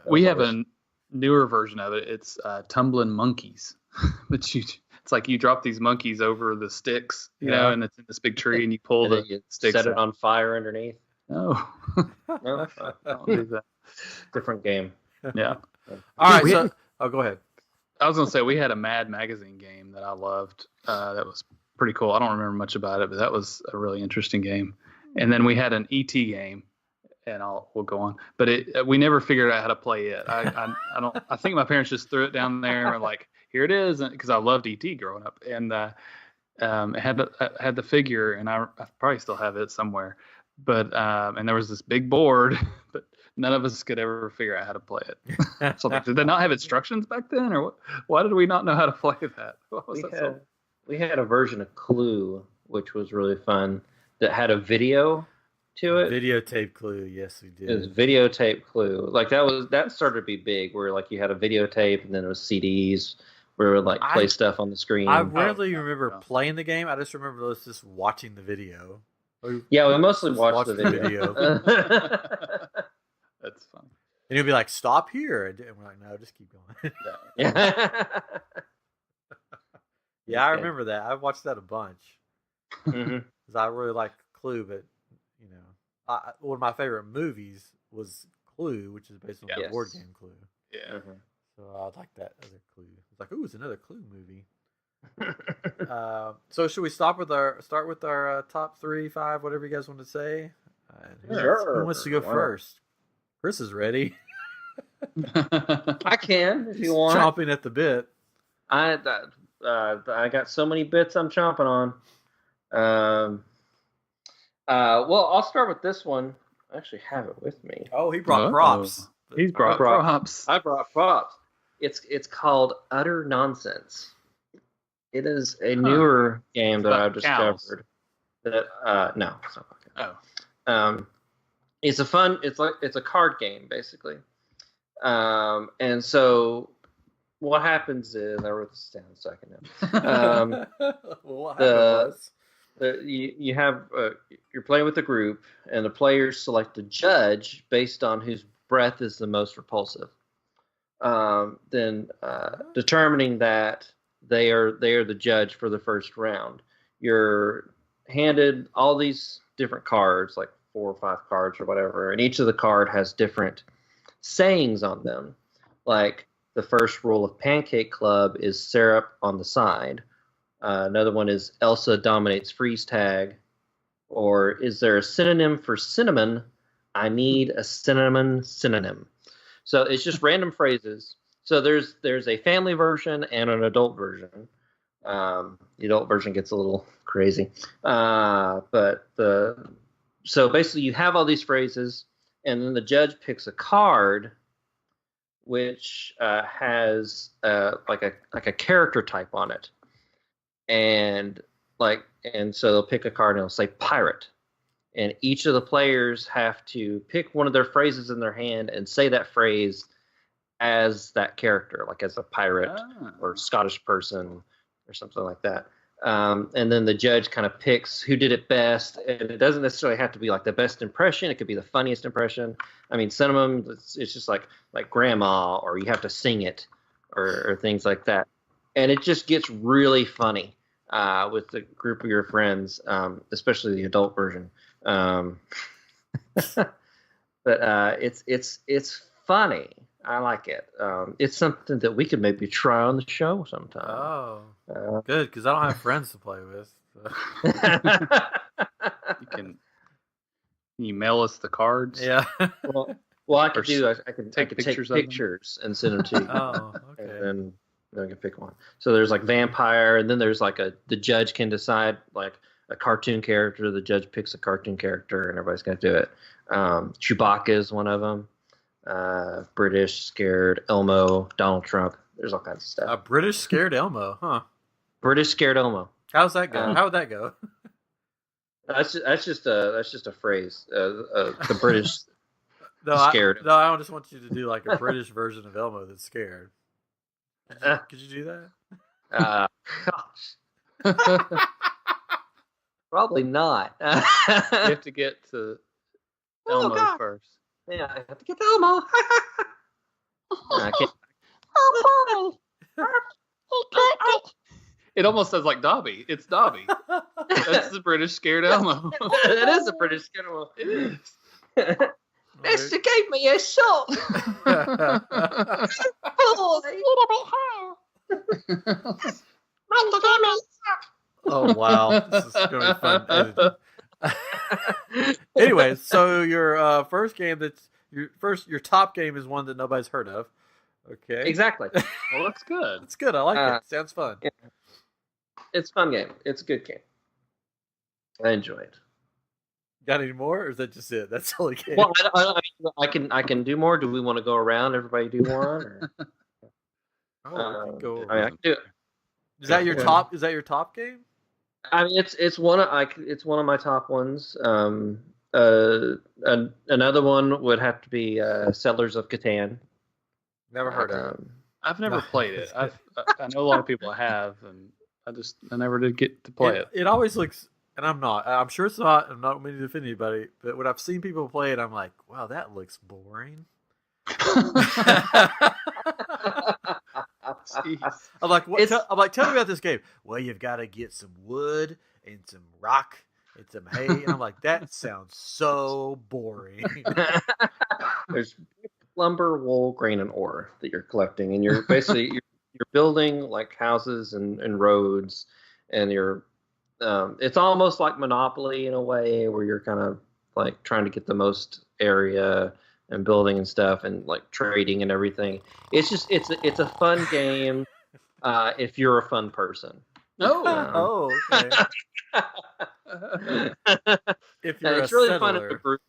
Speaker 2: We have a newer version of it. It's Tumbling Monkeys, but It's like you drop these monkeys over the sticks, you know, and it's in this big tree, and you pull
Speaker 3: And
Speaker 2: the
Speaker 3: then you
Speaker 2: sticks
Speaker 3: set it
Speaker 2: out.
Speaker 3: on fire underneath.
Speaker 2: No,
Speaker 3: No,
Speaker 2: don't do that.
Speaker 3: different game.
Speaker 2: Yeah.
Speaker 1: All right,
Speaker 2: We
Speaker 1: so
Speaker 2: had-
Speaker 1: go ahead.
Speaker 2: I was gonna say we had a Mad Magazine game that I loved. That was pretty cool. I don't remember much about it, but that was a really interesting game. And then we had an ET game, and we'll go on. But we never figured out how to play it. I don't. I think my parents just threw it down there and were like, "Here it is," because I loved ET growing up, and it had the figure, and I probably still have it somewhere. But and there was this big board, but none of us could ever figure out how to play it. So did they not have instructions back then, or what? Why did we not know how to play that? What was
Speaker 3: We had a version of Clue, which was really fun, that had a video to it.
Speaker 1: Videotape Clue, yes, we did.
Speaker 3: It was videotape Clue. Like that started to be big, where like you had a videotape, and then it was CDs where it would like play stuff on the screen.
Speaker 1: I rarely remember playing the game. I just remember us just watching the video.
Speaker 3: Yeah, we mostly watched the
Speaker 1: video.
Speaker 3: video.
Speaker 2: That's fun.
Speaker 1: And you'll be like, "Stop here," and we're like, "No, just keep going."
Speaker 3: Yeah.
Speaker 1: Yeah, I remember that. I watched that a bunch because I really like Clue. But you know, one of my favorite movies was Clue, which is based on the board game Clue.
Speaker 2: Yeah.
Speaker 1: So I like that other Clue. It's like, ooh, it's another Clue movie. So should we start with our top 3, 5, whatever you guys want to say? Who wants to go first? Chris is ready.
Speaker 3: I can if you want.
Speaker 1: Chomping at the bit.
Speaker 3: I got so many bits I'm chomping on. Well, I'll start with this one. I actually have it with me.
Speaker 1: Oh, he brought props.
Speaker 2: He's brought props.
Speaker 3: I brought props. It's called Utter Nonsense. It is a newer game that I've discovered. That no, it's not.
Speaker 2: Oh.
Speaker 3: It's a fun. It's a card game basically. And so what happens is I wrote this down so I can know.
Speaker 1: What happened was
Speaker 3: you have you're playing with a group, and the players select a judge based on whose breath is the most repulsive. Then determining that they are the judge for the first round. You're handed all these different cards, like 4 or 5 cards or whatever, and each of the card has different sayings on them. Like the first rule of Pancake Club is syrup on the side. Another one is Elsa dominates freeze tag. Or is there a synonym for cinnamon? I need a cinnamon synonym. So it's just random phrases. So there's a family version and an adult version. The adult version gets a little crazy. So basically you have all these phrases, and then the judge picks a card which has like a character type on it. And so they'll pick a card and it'll say pirate. And each of the players have to pick one of their phrases in their hand and say that phrase as that character, like as a pirate or Scottish person or something like that. And then the judge kind of picks who did it best. And it doesn't necessarily have to be like the best impression. It could be the funniest impression. I mean, cinnamon, it's just like grandma, or you have to sing it or things like that. And it just gets really funny with the group of your friends, especially the adult version. But it's funny. I like it. It's something that we could maybe try on the show sometime.
Speaker 1: Oh, good, because I don't have friends to play with. So.
Speaker 2: Can you mail us the cards?
Speaker 1: Yeah.
Speaker 3: Well, I could do. I could take pictures and send them to you.
Speaker 1: Oh, okay.
Speaker 3: And then I can pick one. So there's like vampire, and then there's like the judge can decide like a cartoon character. The judge picks a cartoon character, and everybody's gonna do it. Chewbacca is one of them. British scared Elmo, Donald Trump. There's all kinds of stuff.
Speaker 1: A British scared Elmo, huh?
Speaker 3: British scared Elmo.
Speaker 1: How's that go? How would that go?
Speaker 3: That's just a phrase. The British scared.
Speaker 1: No, I don't just want you to do like a British version of Elmo that's scared. Could you do that?
Speaker 3: Gosh. Probably not.
Speaker 2: You have to get to Elmo first.
Speaker 3: Yeah, I have to get to Elmo. I can't.
Speaker 2: It almost sounds like Dobby. It's Dobby. That's the British Scared Elmo.
Speaker 3: It is a British Scarecrow.
Speaker 2: It is.
Speaker 3: Mister gave me a shot.
Speaker 1: Oh wow, this is gonna be fun. Anyway, so your first game your top game is one that nobody's heard of. Okay,
Speaker 3: Exactly.
Speaker 2: Well, that's good.
Speaker 1: it's good. I like it. Sounds fun.
Speaker 3: Yeah. It's a fun game. It's a good game. I enjoy it.
Speaker 1: Got any more, or is that just it? That's all you can.
Speaker 3: Well, I can do more. Do we want to go around? Everybody do one? Or?
Speaker 1: Oh, we can go.
Speaker 3: I can do it.
Speaker 1: Is that your
Speaker 3: Yeah.
Speaker 1: top? Is that your top game?
Speaker 3: I mean, it's one of my top ones. Another one would have to be Settlers of Catan.
Speaker 1: Never heard of it.
Speaker 2: I've never played it. I know a lot of people have, and I never did get to play it.
Speaker 1: It always looks, and I'm sure it's not. I'm not meaning to offend anybody, but when I've seen people play it, I'm like, wow, that looks boring.
Speaker 2: Jeez.
Speaker 1: I'm like, what? I'm like, tell me about this game. Well, you've got to get some wood and some rock and some hay. And I'm like, that sounds so boring.
Speaker 3: There's lumber, wool, grain, and ore that you're collecting, and you're basically you're building like houses and roads, and it's almost like Monopoly in a way, where you're kind of like trying to get the most area and building and stuff, and like trading and everything. It's a fun game if you're a fun person.
Speaker 1: Oh, okay. If you're
Speaker 3: it's
Speaker 1: a
Speaker 3: really
Speaker 1: settler.
Speaker 3: fun in a group.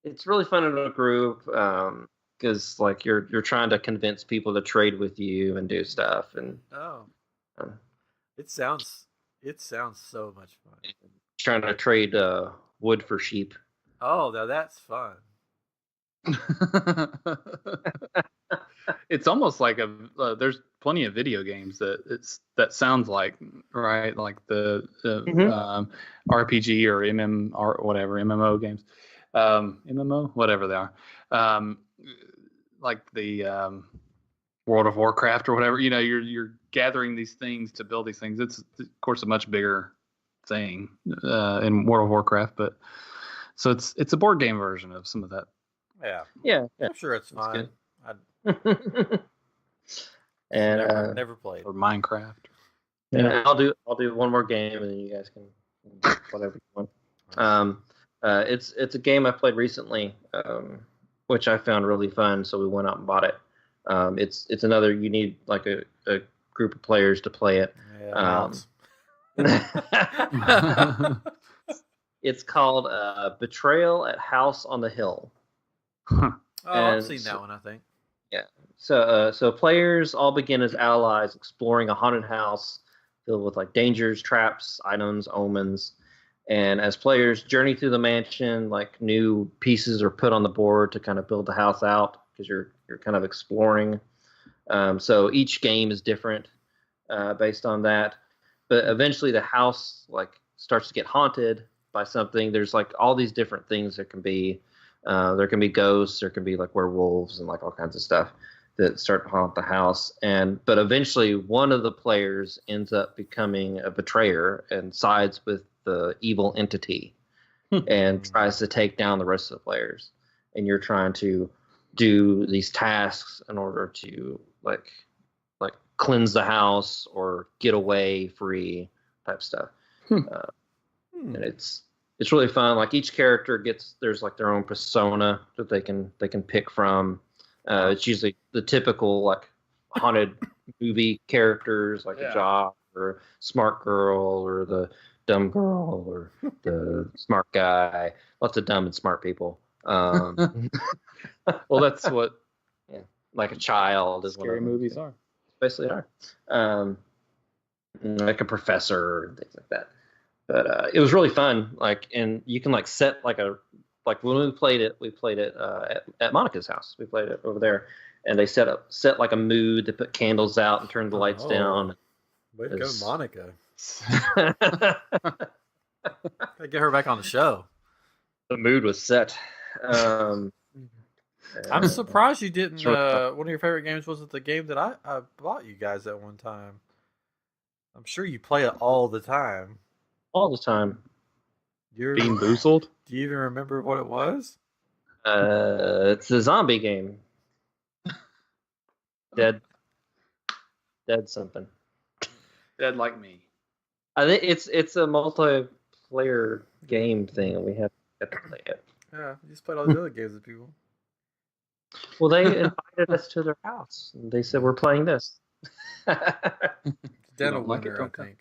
Speaker 3: It's really fun in a group because like you're trying to convince people to trade with you and do stuff, and
Speaker 1: It sounds so much fun.
Speaker 3: trying to trade wood for sheep.
Speaker 1: Oh, now that's fun.
Speaker 2: It's almost like there's plenty of video games that sounds like, right, like the RPG or or whatever MMO games, MMO whatever they are, like the World of Warcraft or whatever. You're gathering these things to build these things. It's of course a much bigger thing in World of Warcraft, but so it's a board game version of some of that.
Speaker 3: Yeah.
Speaker 1: I'm sure it's fine.
Speaker 3: And
Speaker 1: never played.
Speaker 2: Or Minecraft.
Speaker 3: Yeah, I'll do one more game, and then you guys can whatever you want. It's a game I played recently, which I found really fun, so we went out and bought it. It's another, you need like a group of players to play it. It's called Betrayal at House on the Hill.
Speaker 1: I've seen that one, I think.
Speaker 3: Yeah. So players all begin as allies exploring a haunted house filled with like dangers, traps, items, omens. And as players journey through the mansion, like new pieces are put on the board to kind of build the house out because you're kind of exploring. So each game is different based on that. But eventually the house like starts to get haunted by something. There's like all these different things there can be. There can be ghosts, there can be like werewolves and like all kinds of stuff that start to haunt the house. But eventually one of the players ends up becoming a betrayer and sides with the evil entity and tries to take down the rest of the players. And you're trying to do these tasks in order to like cleanse the house or get away free type stuff. And it's really fun. Like each character there's like their own persona that they can pick from. It's usually the typical like haunted movie characters, like a jock or smart girl or the dumb girl or the smart guy. Lots of dumb and smart people.
Speaker 2: Well, that's what
Speaker 3: like a child is
Speaker 2: scary movies are.
Speaker 3: Basically are. Like a professor and things like that. But it was really fun. Like, and you can like set like when we played it at Monica's house. We played it over there, and they set like a mood. They put candles out and turned the lights down.
Speaker 1: Way to go, Monica. Gotta get her back on the show.
Speaker 3: The mood was set.
Speaker 1: I'm surprised you didn't. One of your favorite games wasn't the game that I bought you guys at one time. I'm sure you play it all the time.
Speaker 3: all the time.
Speaker 2: Bean Boozled?
Speaker 1: Do you even remember what it was?
Speaker 3: It's a zombie game. Dead something.
Speaker 2: Dead Like Me.
Speaker 3: I think it's a multiplayer game thing, and we have to play it.
Speaker 1: Yeah, you just played all these other games with people.
Speaker 3: Well, they invited us to their house, and they said we're playing this.
Speaker 1: Dead of
Speaker 2: like it,
Speaker 1: Winter,
Speaker 2: don't
Speaker 1: I think.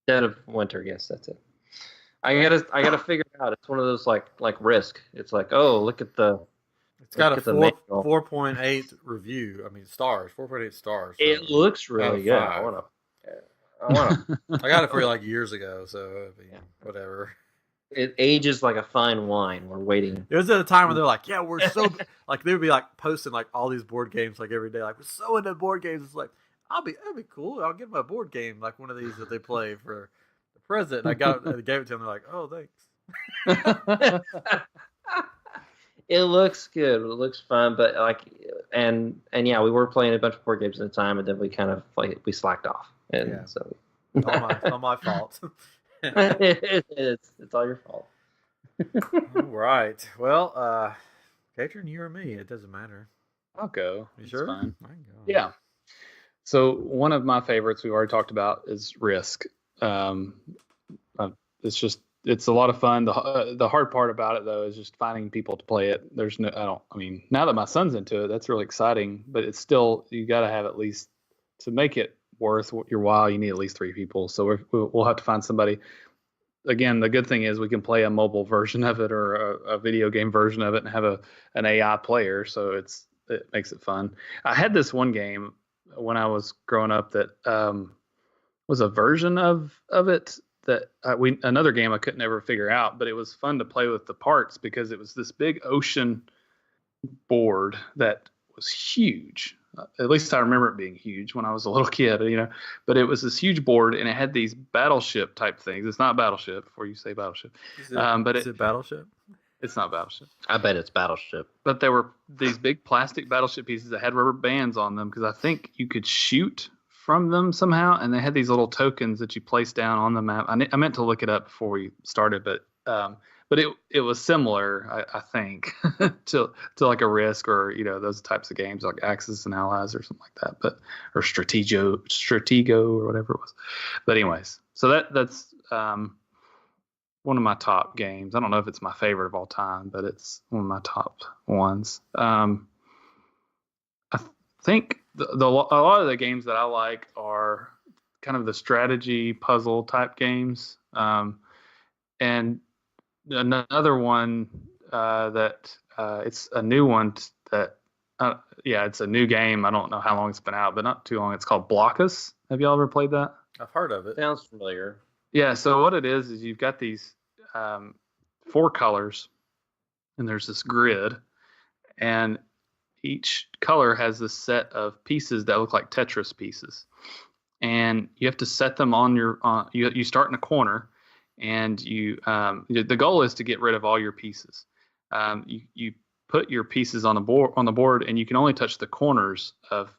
Speaker 3: Dead of Winter, yes, that's it. I gotta figure it out. It's one of those like Risk. It's like, oh, look at the.
Speaker 1: It's got a
Speaker 3: Look at the manual.
Speaker 1: 4.8 review. I mean, stars. 4.8 stars. So
Speaker 3: It looks
Speaker 1: out
Speaker 3: really
Speaker 1: of
Speaker 3: good.
Speaker 1: 5.
Speaker 3: I wanna.
Speaker 1: I got it for you like years ago, so I mean, whatever.
Speaker 3: It ages like a fine wine. We're waiting.
Speaker 1: It was at a time when they're like, yeah, we're so like they would be like posting like all these board games like every day, like we're so into board games. It's like that'd be cool. I'll get my board game like one of these that they play for the president. I got it, I gave it to them. They're like, oh, thanks.
Speaker 3: It looks good. It looks fun, but like, and yeah, we were playing a bunch of board games at the time, and then we kind of like we slacked off, and
Speaker 1: Yeah.
Speaker 3: so
Speaker 1: all my fault.
Speaker 3: it's all your fault.
Speaker 1: All right. Well, Catron, you or me, it doesn't matter.
Speaker 2: I'll go.
Speaker 1: You
Speaker 2: It's
Speaker 1: sure?
Speaker 2: fine.
Speaker 1: I can go.
Speaker 2: Yeah. So one of my favorites we've already talked about is Risk. It's a lot of fun. The hard part about it though is just finding people to play it. Now that my son's into it, that's really exciting. But it's still, you got to have at least, to make it worth your while, you need at least 3 people. So we'll have to find somebody. Again, the good thing is we can play a mobile version of it or a video game version of it and have an AI player. So it makes it fun. I had this one game when I was growing up that was a version of it that another game I couldn't ever figure out, but it was fun to play with the parts because it was this big ocean board that was huge. At least I remember it being huge when I was a little kid, but it was this huge board and it had these battleship type things. It's not Battleship before you say Battleship.
Speaker 1: Is it Battleship?
Speaker 2: It's not Battleship.
Speaker 3: I bet it's Battleship.
Speaker 2: But there were these big plastic battleship pieces that had rubber bands on them because I think you could shoot from them somehow, and they had these little tokens that you place down on the map. I meant to look it up before we started, but it was similar, I think, to like a Risk or those types of games like Axis and Allies or something like that, or Stratego or whatever it was. But anyways, so that's one of my top games. I don't know if it's my favorite of all time, but it's one of my top ones. I think a lot of the games that I like are kind of the strategy puzzle type games. And another one that it's a new one that it's a new game. I don't know how long it's been out, but not too long. It's called Blockus. Have y'all ever played that?
Speaker 1: I've heard of it.
Speaker 3: Sounds familiar.
Speaker 2: Yeah. So what it is you've got these 4 colors, and there's this grid, and each color has this set of pieces that look like Tetris pieces, and you have to set them on your. You start in a corner, and the goal is to get rid of all your pieces. You put your pieces on the board, and you can only touch the corners of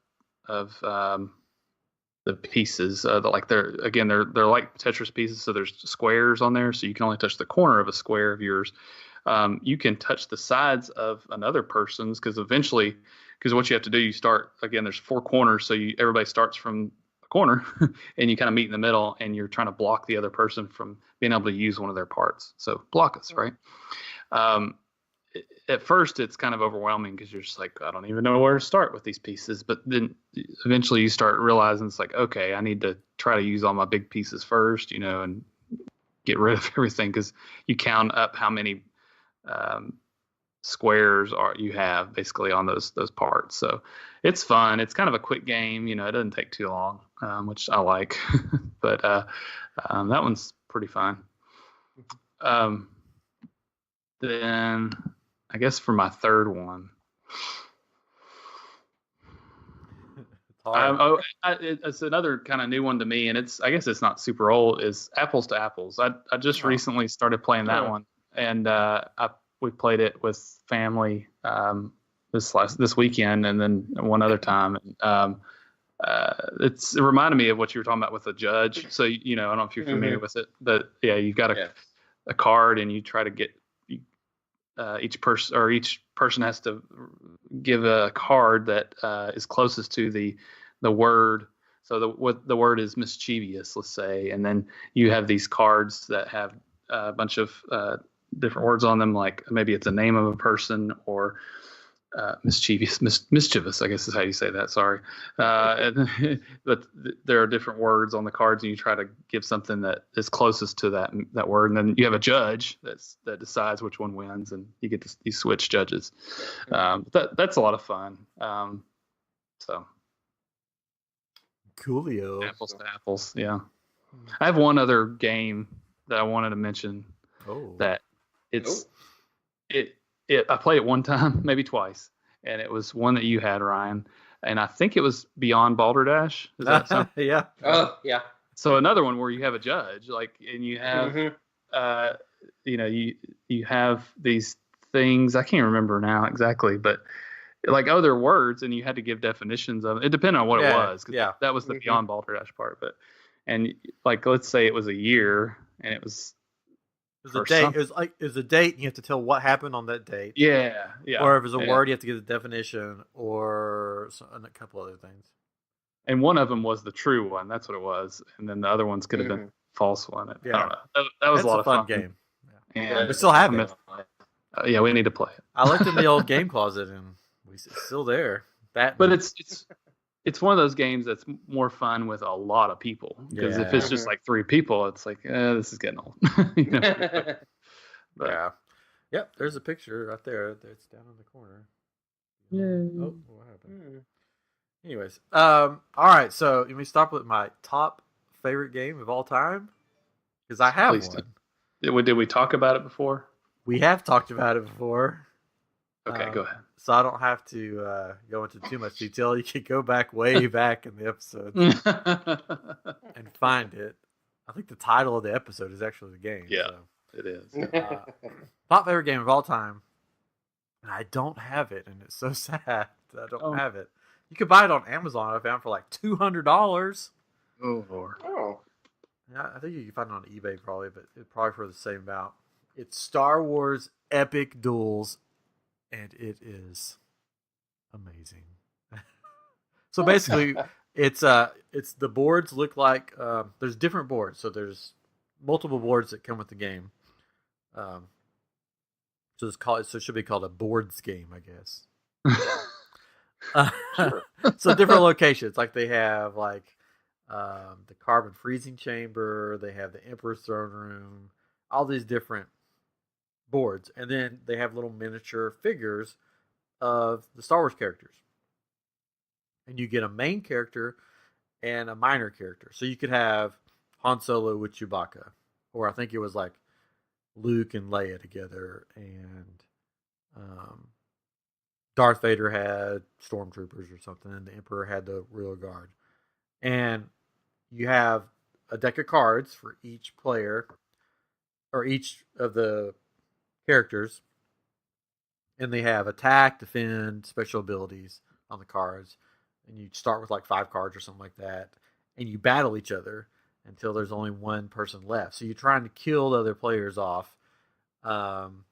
Speaker 2: the pieces. They're like Tetris pieces, so there's squares on there, so you can only touch the corner of a square of yours. You can touch the sides of another person's because what you have to do, you start again. There's 4 corners, so everybody starts from a corner, and you kind of meet in the middle, and you're trying to block the other person from being able to use one of their parts. So Blockus, right? At first, it's kind of overwhelming because you're just like, I don't even know where to start with these pieces. But then eventually, you start realizing it's like, okay, I need to try to use all my big pieces first, and get rid of everything because you count up how many squares you have basically on those parts. So it's fun. It's kind of a quick game. It doesn't take too long, which I like. But that one's pretty fun. Then I guess for my third one, it's another kind of new one to me, and I guess it's not super old. Is Apples to Apples. I just recently started playing that one, and we played it with family this weekend, and then one other time. it reminded me of what you were talking about with a judge. So I don't know if you're familiar with it, but yeah, you've got a card, and you try to get each person has to give a card that is closest to the word. So what the word is mischievous, let's say, and then you have these cards that have a bunch of different words on them, like maybe it's a name of a person or mischievous, I guess is how you say that. Sorry, but there are different words on the cards, and you try to give something that is closest to that word, and then you have a judge that decides which one wins, and you switch judges. That's a lot of fun. So
Speaker 1: coolio.
Speaker 2: Apples to apples, yeah. I have one other game that I wanted to mention. That I played it one time, maybe twice, and it was one that you had, Ryan, and I think it was Beyond Balderdash. Does that sound?
Speaker 1: Yeah.
Speaker 3: Oh, yeah.
Speaker 2: So another one where you have a judge, and you have, you have these things. I can't remember now exactly, but other words, and you had to give definitions of it. It depended on what it was. That was the Beyond Balderdash part, and let's say it was a year, and it was.
Speaker 1: It was a date. It was a date, and you have to tell what happened on that date.
Speaker 2: Yeah.
Speaker 1: Or if it was a word, you have to give the definition, or a couple other things.
Speaker 2: And one of them was the true one. That's what it was. And then the other ones could have been false one. I don't know. That was a lot of fun
Speaker 1: game.
Speaker 2: Yeah. And
Speaker 1: we still have it.
Speaker 2: Yeah, we need to play it.
Speaker 1: I looked in the old game closet, and it's still there.
Speaker 2: But it's one of those games that's more fun with a lot of people, because if it's just 3 people, it's this is getting old.
Speaker 1: But, Yep, there's a picture right there. It's down in the corner.
Speaker 2: Yeah.
Speaker 1: Oh, what happened? Anyways, all right. So let me stop with my top favorite game of all time, because I have one.
Speaker 2: Did we talk about it before?
Speaker 1: We have talked about it before.
Speaker 2: Okay, go ahead.
Speaker 1: So I don't have to go into too much detail. You can go back way back in the episode and find it. I think the title of the episode is actually the game.
Speaker 2: Yeah, it is.
Speaker 1: Top favorite game of all time. And I don't have it, and it's so sad that I don't have it. You could buy it on Amazon. I found for $200.
Speaker 2: Oh, Lord.
Speaker 3: Oh.
Speaker 1: Yeah, I think you can find it on eBay probably, but it's probably for the same amount. It's Star Wars Epic Duels. And it is amazing. So basically, it's the boards look like there's different boards. So there's multiple boards that come with the game. So it should be called a boards game, I guess. So different locations, they have the carbon freezing chamber. They have the Emperor's throne room. All these different boards, and then they have little miniature figures of the Star Wars characters, and you get a main character and a minor character. So you could have Han Solo with Chewbacca, or I think it was Luke and Leia together, and Darth Vader had stormtroopers or something, and the Emperor had the rear guard. And you have a deck of cards for each player, or each of the characters, and they have attack, defend, special abilities on the cards, and you start with 5 cards or something like that, and you battle each other until there's only one person left. So you're trying to kill the other players off, and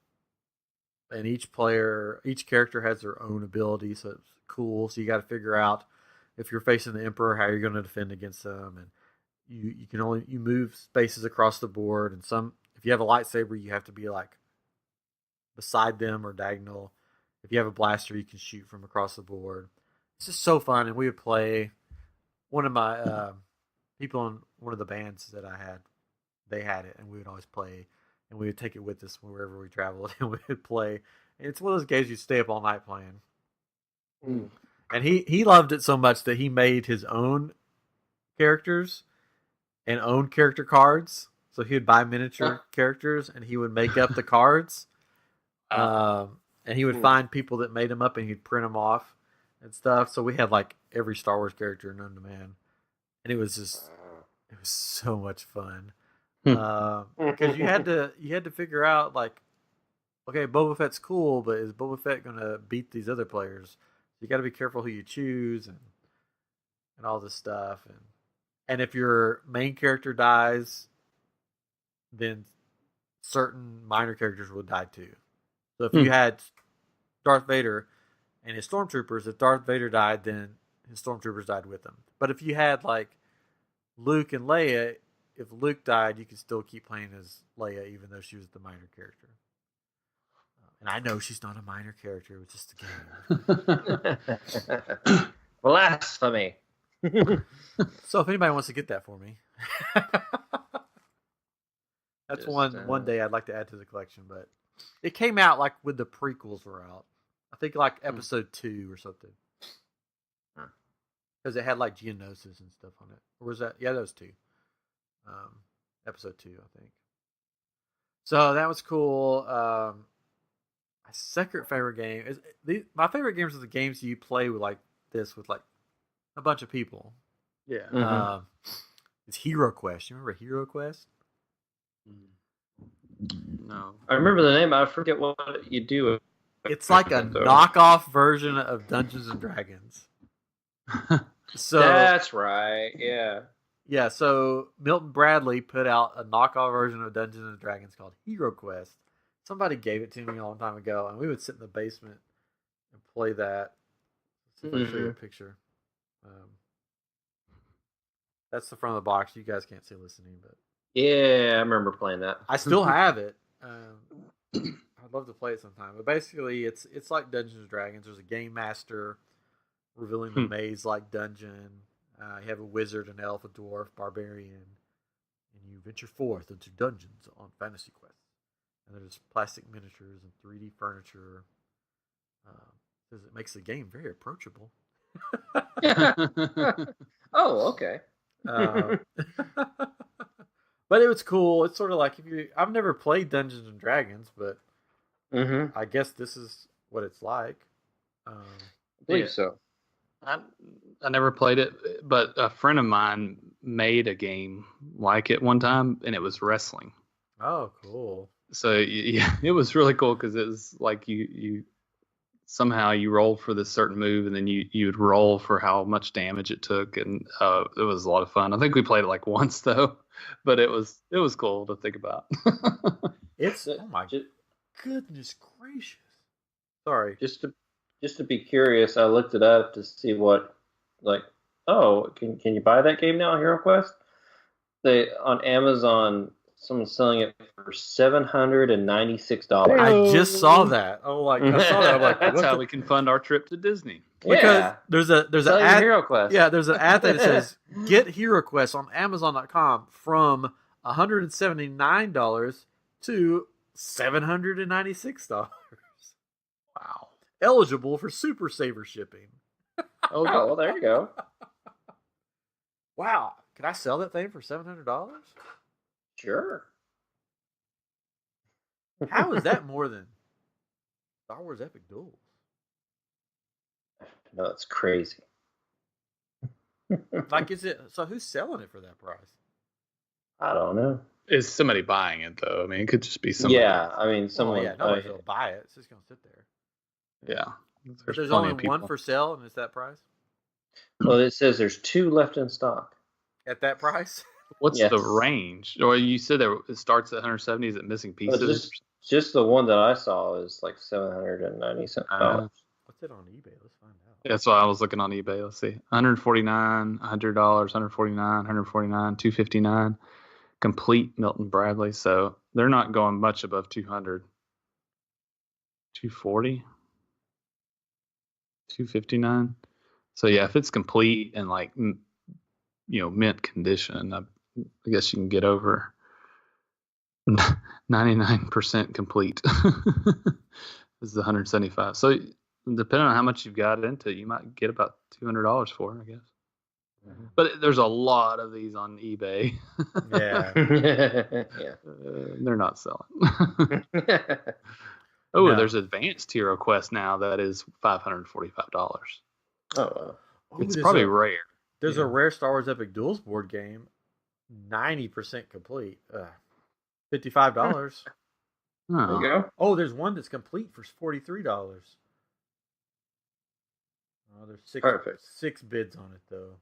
Speaker 1: each character has their own ability, so it's cool. So you got to figure out, if you're facing the Emperor, how you're going to defend against them, and you can only move spaces across the board, and if you have a lightsaber, you have to be beside them or diagonal. If you have a blaster, you can shoot from across the board. It's just so fun. And we would play. One of my people in one of the bands that I had, they had it, and we would always play, and we would take it with us wherever we traveled, and we would play. And it's one of those games you stay up all night playing. And he loved it so much that he made his own characters and own character cards. So he would buy miniature characters, and he would make up the cards. And he would find people that made them up, and he'd print them off and stuff. So we had every Star Wars character known to man, and it was so much fun. Because you had to figure out okay, Boba Fett's cool, but is Boba Fett gonna beat these other players? You got to be careful who you choose and and all this stuff. And if your main character dies, then certain minor characters will die too. So if you had Darth Vader and his stormtroopers, if Darth Vader died, then his stormtroopers died with him. But if you had like Luke and Leia, if Luke died, you could still keep playing as Leia, even though she was the minor character. And I know she's not a minor character; it was just a game.
Speaker 3: Blasphemy.
Speaker 1: So if anybody wants to get that for me, that's
Speaker 3: Just,
Speaker 1: one day I'd like to add to the collection. But it came out like when the prequels were out. I think like episode 2 or something. Because it had like Geonosis and stuff on it. Or was that? Yeah, that was 2. Episode 2, I think. So that was cool. My second favorite game is my favorite games are the games you play with like this with like a bunch of people.
Speaker 2: Yeah.
Speaker 1: It's Hero Quest. You remember Hero Quest?
Speaker 2: No.
Speaker 3: I remember the name. I forget what you do.
Speaker 1: It's like a knockoff version of Dungeons and Dragons. So
Speaker 3: that's right. Yeah.
Speaker 1: Yeah, so Milton Bradley put out a knockoff version of Dungeons and Dragons called Hero Quest. Somebody gave it to me a long time ago, and we would sit in the basement and play that. Let's see if I can show you a picture. That's the front of the box. You guys can't see listening, but
Speaker 3: Yeah, I remember playing that.
Speaker 1: I still have it. I'd love to play it sometime. But basically, it's like Dungeons and Dragons. There's a game master revealing the maze-like dungeon. You have a wizard, an elf, a dwarf, barbarian, and you venture forth into dungeons on fantasy quests. And there's plastic miniatures and 3D furniture. Because it makes the game very approachable.
Speaker 3: Oh, okay.
Speaker 1: But it was cool. It's sort of like I've never played Dungeons and Dragons, but I guess this is what it's like.
Speaker 3: I believe so.
Speaker 2: I never played it, but a friend of mine made a game like it one time, and it was wrestling.
Speaker 1: Oh, cool.
Speaker 2: So yeah, it was really cool because it was like you somehow you rolled for this certain move, and then you would roll for how much damage it took, and it was a lot of fun. I think we played it like once though, but it was cool to think about.
Speaker 1: It's oh my goodness gracious! Sorry,
Speaker 3: just to be curious, I looked it up to see what can you buy that game now, Hero Quest? On Amazon, someone's selling it for $796.
Speaker 1: I just saw that. Oh, like I saw that. I'm like,
Speaker 2: that's how we can fund our trip to Disney.
Speaker 1: Because there's an ad.
Speaker 3: Hero Quest.
Speaker 1: Yeah, there's an ad that says get Hero Quest on Amazon.com from $179 to $796.
Speaker 2: Wow.
Speaker 1: Eligible for Super Saver shipping.
Speaker 3: Oh, well, there you go.
Speaker 1: Wow. Can I sell that thing for $700?
Speaker 3: Sure.
Speaker 1: How is that more than Star Wars Epic Duels?
Speaker 3: No, it's crazy.
Speaker 1: Like, is it? So who's selling it for that price?
Speaker 3: I don't know.
Speaker 2: Is somebody buying it though? I mean, it could just be somebody.
Speaker 3: Yeah, I mean, someone.
Speaker 1: Oh, yeah, nobody's gonna buy it. It's just gonna sit there.
Speaker 2: Yeah.
Speaker 1: But there's only one for sale, and it's that price.
Speaker 3: Well, it says there's 2 left in stock.
Speaker 1: At that price?
Speaker 2: What's the range? Or you said that it starts at 170. Is it missing pieces?
Speaker 3: Just the one that I saw is like $797.
Speaker 1: What's it on eBay? Let's find out.
Speaker 2: That's why I was looking on eBay. Let's see. $149, $100, $149, $149, $259. Complete Milton Bradley. So they're not going much above 200. 240. 259. So yeah, if it's complete and like mint condition, I guess you can get over 99% complete. This is 175. So depending on how much you've got into it, you might get about $200 for it, I guess. Mm-hmm. But there's a lot of these on eBay.
Speaker 1: Yeah.
Speaker 3: Yeah.
Speaker 2: They're not selling. Oh, there's advanced Hero Quest now that is $545.
Speaker 3: Oh, wow.
Speaker 2: It's probably rare.
Speaker 1: There's a rare Star Wars Epic Duels board game, 90% complete, $55.
Speaker 2: Oh.
Speaker 3: There you go.
Speaker 1: Oh, there's one that's complete for $43. Oh, there's six bids on it though.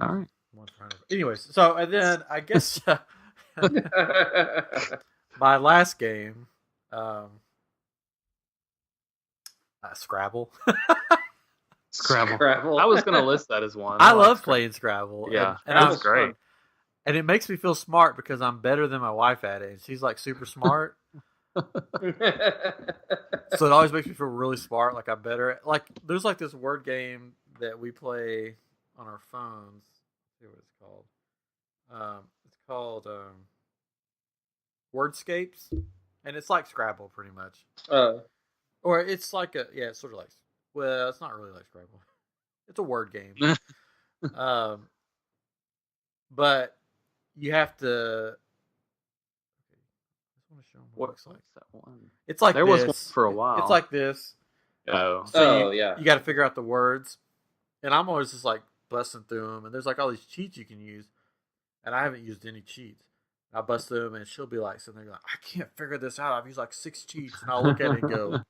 Speaker 2: All right.
Speaker 1: Anyways, so and then I guess my last game, Scrabble.
Speaker 2: Scrabble. I was going to list that as one.
Speaker 1: I love playing Scrabble.
Speaker 2: Yeah,
Speaker 1: and
Speaker 2: that was great.
Speaker 1: And it makes me feel smart because I'm better than my wife at it. And she's like super smart. So it always makes me feel really smart, like I'm better. Like there's like this word game that we play on our phones. Let's see what it's called. It's called Wordscapes, and it's like Scrabble pretty much. Or it's like it's sort of like, well, it's not really like Scrabble. It's a word game. But you have to. I want to show them what it looks like.
Speaker 2: That one?
Speaker 1: It's like
Speaker 2: there
Speaker 1: this.
Speaker 2: was one for a while.
Speaker 1: It's like this.
Speaker 2: Oh.
Speaker 1: So you got to figure out the words, and I'm always just like busting through them, and there's like all these cheats you can use, and I haven't used any cheats. I bust through them, and she'll be like sitting there going, "I can't figure this out. I've used like 6 cheats," and I'll look at it and go,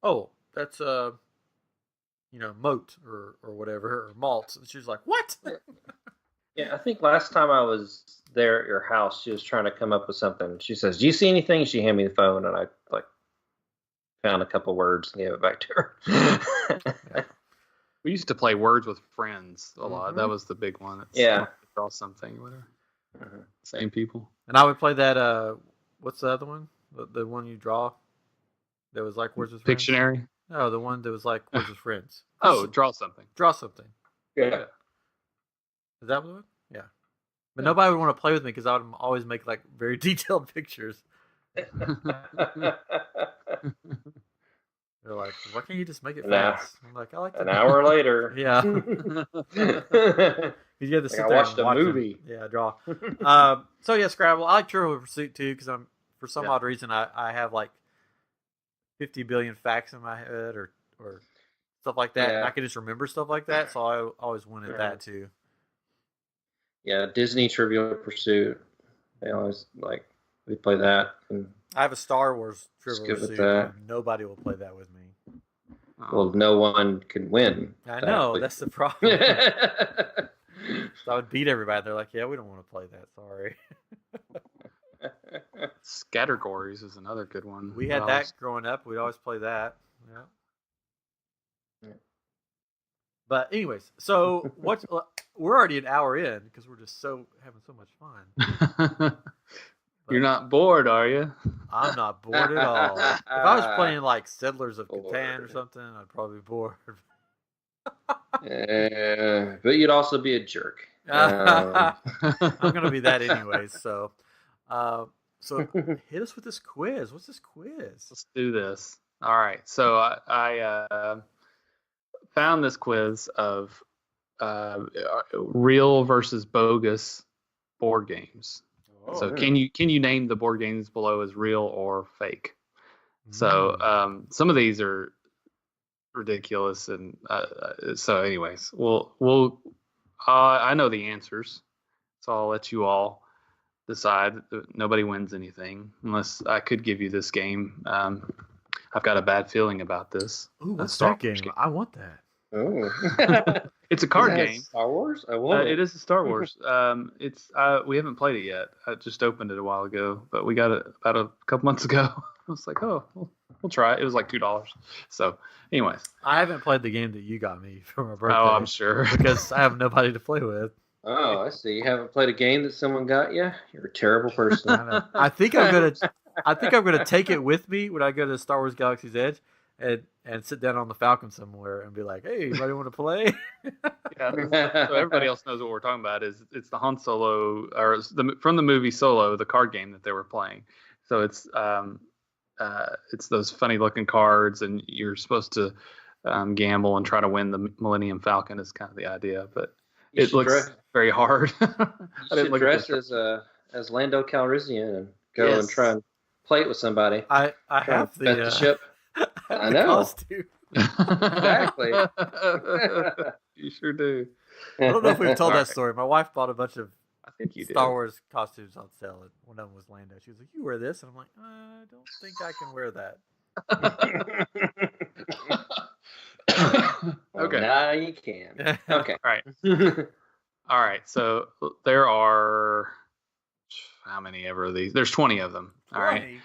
Speaker 1: "Oh, that's moat or whatever, or malt," and she's like, "What?"
Speaker 3: Yeah, I think last time I was there at your house, she was trying to come up with something. She says, "Do you see anything?" She handed me the phone, and I found a couple words and gave it back to her.
Speaker 2: We used to play Words with Friends a lot. Mm-hmm. That was the big one.
Speaker 3: It's
Speaker 2: draw something, whatever. Mm-hmm. Same people.
Speaker 1: And I would play that. What's the other one? The one you draw. That was like Words with Friends.
Speaker 2: Pictionary.
Speaker 1: No, the one that was like Words with Friends.
Speaker 2: Oh, draw something.
Speaker 1: Draw something.
Speaker 3: Yeah.
Speaker 1: Is that what? Yeah. But nobody would want to play with me because I would always make like very detailed pictures. They're like, "Why can't you just make it fast?" I'm like, "I like
Speaker 3: an hour later."
Speaker 1: Yeah. You had to sit there
Speaker 3: I watched
Speaker 1: and
Speaker 3: a movie.
Speaker 1: Yeah, draw. So yeah, Scrabble. I like Trivial Pursuit too because for some odd reason I have like 50 billion facts in my head or stuff like that, and I can just remember stuff like that. So I always win at that too.
Speaker 3: Yeah, Disney Trivial Pursuit. They always we play that. And
Speaker 1: I have a Star Wars Trivial Pursuit. And nobody will play that with me.
Speaker 3: Well, no one can win.
Speaker 1: I know, that's the problem. So I would beat everybody. They're like, "Yeah, we don't want to play that. Sorry."
Speaker 2: Scattergories is another good one.
Speaker 1: We had that growing up. We'd always play that. Yeah. But anyways, so we're already an hour in because we're just having so much fun.
Speaker 2: You're not bored, are you?
Speaker 1: I'm not bored at all. If I was playing like Settlers of Catan or something, I'd probably be bored.
Speaker 3: But you'd also be a jerk.
Speaker 1: I'm gonna be that anyways. So hit us with this quiz. What's this quiz?
Speaker 2: Let's do this. All right. So I found this quiz of real versus bogus board games. Oh, so can you name the board games below as real or fake? So some of these are ridiculous, and so anyways, we'll I know the answers, so I'll let you all decide. Nobody wins anything unless I could give you this game. I've got a bad feeling about this.
Speaker 1: Ooh, what's that game? I want that.
Speaker 3: Oh.
Speaker 2: It's a card game.
Speaker 3: Star Wars? I want it.
Speaker 2: It is a Star Wars. We haven't played it yet. I just opened it a while ago, but we got it about a couple months ago. I was like, oh, we'll try it. It was like $2. So, anyways.
Speaker 1: I haven't played the game that you got me for my birthday.
Speaker 2: Oh, I'm sure.
Speaker 1: Because I have nobody to play with.
Speaker 3: Oh, I see. You haven't played a game that someone got you? You're a terrible person.
Speaker 1: I know. I think I'm gonna take it with me when I go to Star Wars Galaxy's Edge and sit down on the Falcon somewhere and be like, "Hey, anybody want to play?"
Speaker 2: Yeah. So everybody else knows what we're talking about. It's the Han Solo, or from the movie Solo, the card game that they were playing. So it's those funny looking cards, and you're supposed to gamble and try to win the Millennium Falcon is kind of the idea, but it looks very hard.
Speaker 3: I didn't dress as Lando Calrissian and go and try and play it with somebody.
Speaker 1: I have the
Speaker 3: ship. I know.
Speaker 1: Costume.
Speaker 3: Exactly.
Speaker 2: You sure do.
Speaker 1: I don't know if we've told that story. My wife bought a bunch of Star Wars costumes on sale, and one of them was Lando. She was like, "You wear this?" And I'm like, "I don't think I can wear that."
Speaker 3: Well,
Speaker 2: Okay.
Speaker 3: now you can. Okay.
Speaker 2: All right. All right. So there are how many ever of these? There's 20 of them. All right.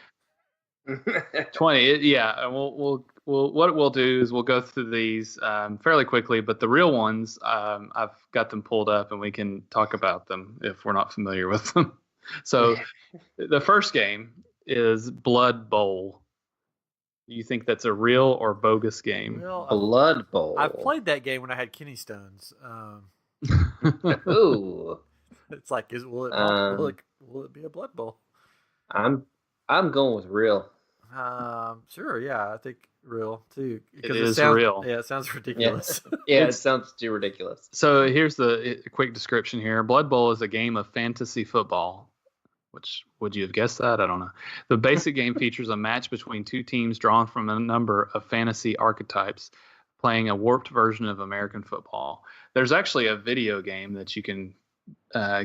Speaker 2: 20. Yeah. And what we'll do is we'll go through these fairly quickly, but the real ones, I've got them pulled up and we can talk about them if we're not familiar with them. So the first game is Blood Bowl. You think that's a real or bogus game?
Speaker 1: Well,
Speaker 3: Blood Bowl.
Speaker 1: I've played that game when I had kidney stones.
Speaker 3: Ooh.
Speaker 1: It's like, will it be a blood bowl?
Speaker 3: I'm going with real.
Speaker 1: Sure, yeah, I think real too.
Speaker 2: It is real.
Speaker 1: Yeah, it sounds ridiculous.
Speaker 3: Yeah, it sounds too ridiculous.
Speaker 2: So here's the quick description here. Blood Bowl is a game of fantasy football. Which, would you have guessed that? I don't know. The basic game features a match between two teams drawn from a number of fantasy archetypes, playing a warped version of American football. There's actually a video game that you can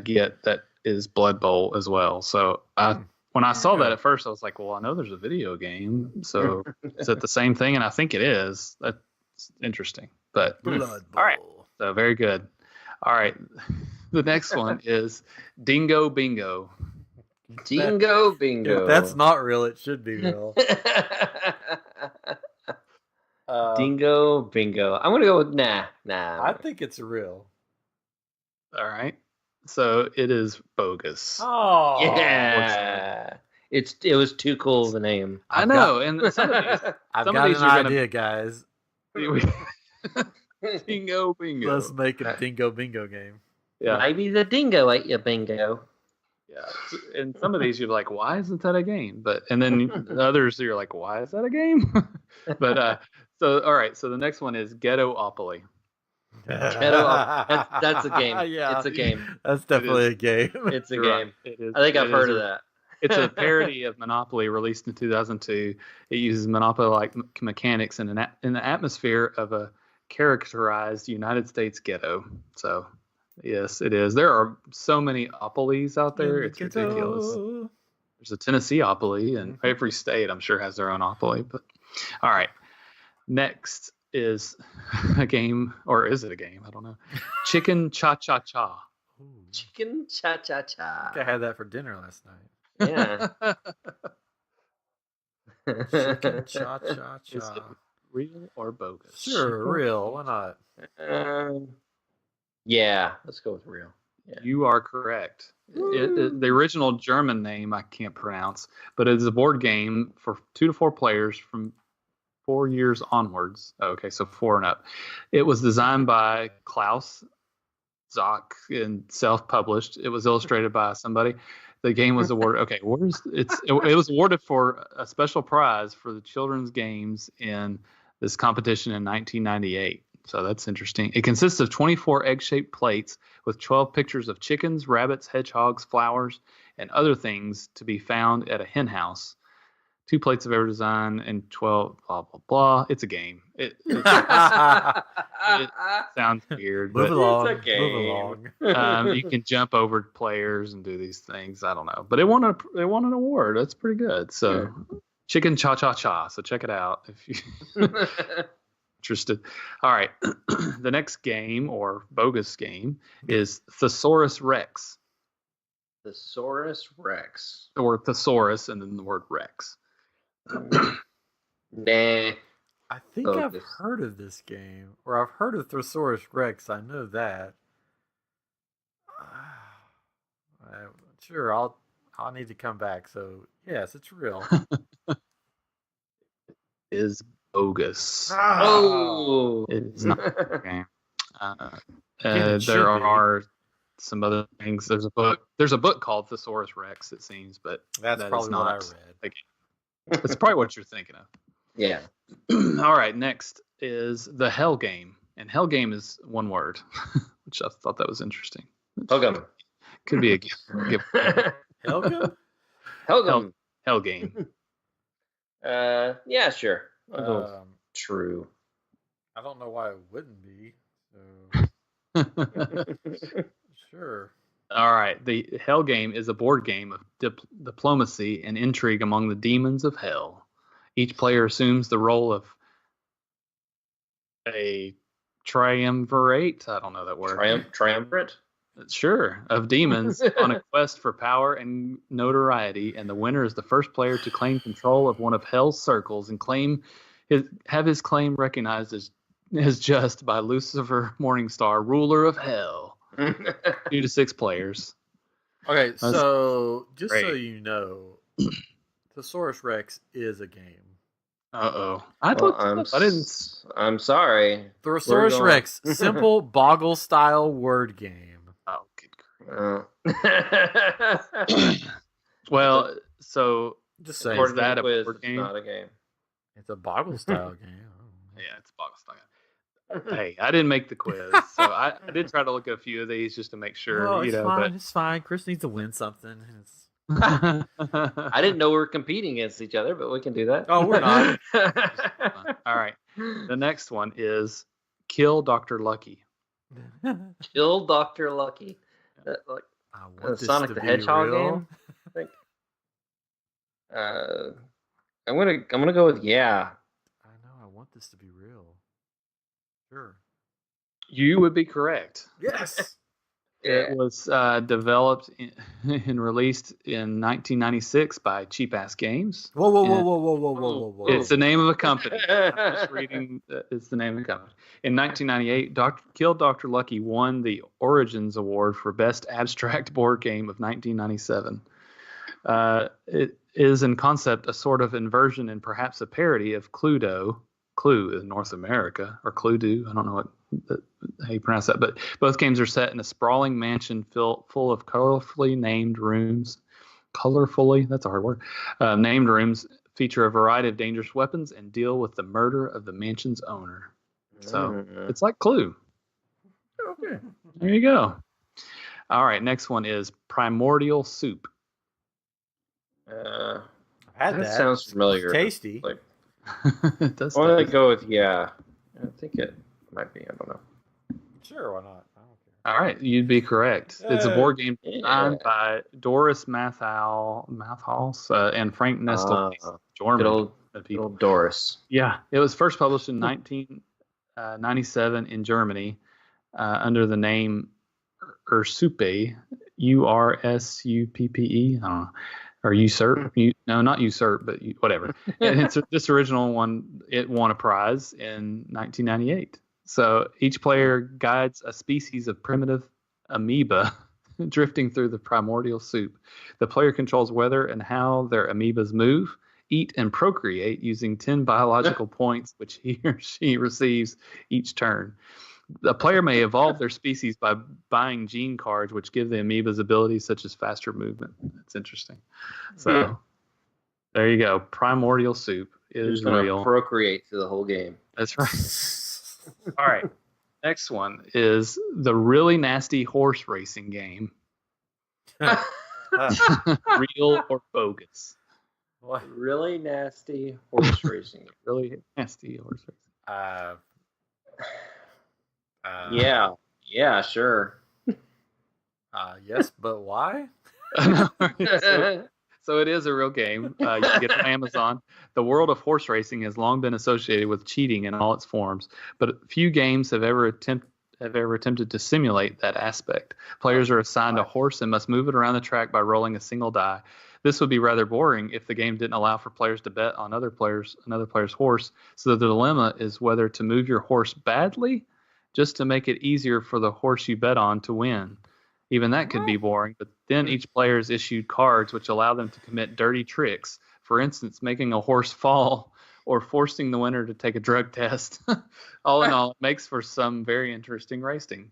Speaker 2: get that is Blood Bowl as well. So when I saw that at first, I was like, well, I know there's a video game. So is it the same thing? And I think it is. That's interesting. But
Speaker 1: Blood Bowl.
Speaker 2: All right. So very good. All right. The next one is Dingo Bingo.
Speaker 3: Dingo Bingo.
Speaker 1: If that's not real, it should be real.
Speaker 3: Dingo Bingo. I'm gonna go with nah.
Speaker 1: I think it's real.
Speaker 2: All right. So it is bogus.
Speaker 1: Oh,
Speaker 3: Yeah. It was too cool of a name.
Speaker 2: I know, and some of these,
Speaker 1: I've
Speaker 2: some
Speaker 1: got
Speaker 2: of these
Speaker 1: an
Speaker 2: are
Speaker 1: idea, guys.
Speaker 2: Dingo Bingo.
Speaker 1: Let's make a Dingo Bingo game.
Speaker 2: Yeah.
Speaker 3: Maybe the dingo ate your bingo.
Speaker 2: Yeah, and some of these you're like, why isn't that a game? And then others you're like, why is that a game? But so all right, so the next one is Ghetto-opoly.
Speaker 3: That's a game.
Speaker 1: Yeah,
Speaker 3: it's a game.
Speaker 1: That's definitely a game.
Speaker 3: It's a
Speaker 2: You're
Speaker 3: game.
Speaker 2: right. It is,
Speaker 3: I think I've heard of that.
Speaker 2: It's a parody of Monopoly released in 2002. It uses Monopoly-like mechanics in the atmosphere of a characterized United States ghetto. So yes, it is. There are so many opolies out there. It's ridiculous. There's a Tennessee opoly, and every state, I'm sure, has their own opoly. But all right, next is a game, or is it a game? I don't know. Chicken Cha Cha Cha.
Speaker 3: Chicken Cha Cha Cha.
Speaker 1: I had that for dinner last night.
Speaker 3: Yeah.
Speaker 1: Chicken Cha Cha
Speaker 2: Is it
Speaker 1: Cha.
Speaker 2: real or bogus?
Speaker 1: Sure, real. Why not?
Speaker 3: Yeah, let's go with real. Yeah.
Speaker 2: You are correct. The original German name I can't pronounce, but it is a board game for 2 to 4 players from 4 years onwards. Okay, so 4 and up. It was designed by Klaus Zock and self-published. It was illustrated by somebody. The game was awarded. Okay, it was awarded for a special prize for the children's games in this competition in 1998. So that's interesting. It consists of 24 egg-shaped plates with 12 pictures of chickens, rabbits, hedgehogs, flowers, and other things to be found at a hen house. 2 plates of every design and 12 blah, blah, blah. It's a game. It sounds weird.
Speaker 1: Move along.
Speaker 3: It's a game.
Speaker 1: Move along.
Speaker 2: You can jump over players and do these things. I don't know. But it won an award. That's pretty good. So Chicken Cha Cha Cha. So check it out if you interested. All right. The next game or bogus game is Thesaurus Rex.
Speaker 3: Thesaurus Rex.
Speaker 2: Or thesaurus and then the word Rex.
Speaker 3: Nah.
Speaker 1: I think I've heard of this game, or I've heard of Thesaurus Rex. I know that. Sure, I'll need to come back. So yes, it's real.
Speaker 2: Is bogus.
Speaker 3: Oh,
Speaker 2: It's not a game.
Speaker 1: It should
Speaker 2: There
Speaker 1: be.
Speaker 2: are some other things. There's a book called Thesaurus Rex, it seems, but
Speaker 1: That's
Speaker 2: that is
Speaker 1: probably what I
Speaker 2: not
Speaker 1: read.
Speaker 2: a game. It's probably what you're thinking of.
Speaker 3: yeah.
Speaker 2: All right, next is the Hell Game, and Hell Game is one word, which I thought that was interesting.
Speaker 3: Hogum.
Speaker 2: Could be a gift.
Speaker 1: Helga?
Speaker 3: Hogum.
Speaker 2: Hell Game.
Speaker 3: Yeah, sure. I'll go with
Speaker 1: Um,
Speaker 3: true.
Speaker 1: I don't know why it wouldn't be. So sure.
Speaker 2: All right, the Hell Game is a board game of diplomacy and intrigue among the demons of hell. Each player assumes the role of a triumvirate. I don't know that word.
Speaker 3: Triumvirate.
Speaker 2: Sure, of demons on a quest for power and notoriety, and the winner is the first player to claim control of one of Hell's circles and have his claim recognized as just by Lucifer Morningstar, ruler of Hell. 2 to 6 players.
Speaker 1: Okay, so just so
Speaker 2: great.
Speaker 1: you know, Thesaurus Rex is a game.
Speaker 2: I didn't.
Speaker 3: I'm sorry.
Speaker 1: Thesaurus Rex, simple Boggle style word game.
Speaker 2: Oh, good grief. Well, so
Speaker 1: just saying,
Speaker 2: is that a board
Speaker 3: it's
Speaker 2: game?
Speaker 3: not a game.
Speaker 1: It's a Boggle style game.
Speaker 2: Yeah, it's a Boggle style. Hey, I didn't make the quiz, so I did try to look at a few of these just to make sure.
Speaker 1: Oh, it's fine. It's fine. Chris needs to win something.
Speaker 3: I didn't know we were competing against each other, but we can do that.
Speaker 1: Oh, we're not.
Speaker 2: All right. The next one is Kill Dr. Lucky.
Speaker 3: Kill Dr. Lucky. Like
Speaker 1: I want
Speaker 3: Sonic the Hedgehog game, I think. I'm gonna go with yeah.
Speaker 1: I know. I want this to be real. Sure.
Speaker 2: You would be correct.
Speaker 1: Yes.
Speaker 2: It was developed and released in 1996 by Cheap Ass Games.
Speaker 1: Whoa.
Speaker 2: It's the name of a company. I'm just reading. It's the name of the company. In 1998, Kill Dr. Lucky won the Origins Award for Best Abstract Board Game of 1997. It is in concept a sort of inversion and perhaps a parody of Cluedo. Clue in North America, or Cluedo. I don't know how you pronounce that, but both games are set in a sprawling mansion full of colorfully named rooms. Colorfully, that's a hard word. Named rooms feature a variety of dangerous weapons and deal with the murder of the mansion's owner. So it's like Clue.
Speaker 3: Okay.
Speaker 2: There you go. All right, next one is Primordial Soup.
Speaker 1: I've had that.
Speaker 3: Sounds familiar.
Speaker 1: It's tasty.
Speaker 3: Like,
Speaker 2: It does.
Speaker 3: I'm gonna go with yeah. I think it might be. I don't know.
Speaker 1: Sure, why not? I don't care.
Speaker 2: All right, you'd be correct. It's a board game designed by Doris Mathhaus and Frank Nestle.
Speaker 3: Good old Doris.
Speaker 2: Yeah, it was first published in 1997 in Germany under the name Ursuppe, Ursuppe. I don't know. Or usurp? No, not usurp, but whatever. And it's this original one. It won a prize in 1998. So each player guides a species of primitive amoeba drifting through the primordial soup. The player controls whether and how their amoebas move, eat, and procreate using 10 biological points, which he or she receives each turn. The player may evolve their species by buying gene cards, which give the amoebas abilities such as faster movement. That's interesting. So there you go. Primordial Soup is real.
Speaker 3: Procreate through the whole game.
Speaker 2: That's right. All right. Next one is the really nasty horse racing game. Real or bogus?
Speaker 3: What? Really nasty horse racing.
Speaker 2: Really nasty horse racing.
Speaker 3: Yeah, sure.
Speaker 1: Yes, but why?
Speaker 2: So it is a real game. You can get it on Amazon. The world of horse racing has long been associated with cheating in all its forms, but few games have ever attempted to simulate that aspect. Players are assigned a horse and must move it around the track by rolling a single die. This would be rather boring if the game didn't allow for players to bet on another player's horse. So the dilemma is whether to move your horse badly, just to make it easier for the horse you bet on to win. Even that could be boring, but then each player is issued cards which allow them to commit dirty tricks. For instance, making a horse fall or forcing the winner to take a drug test. All in all, it makes for some very interesting racing.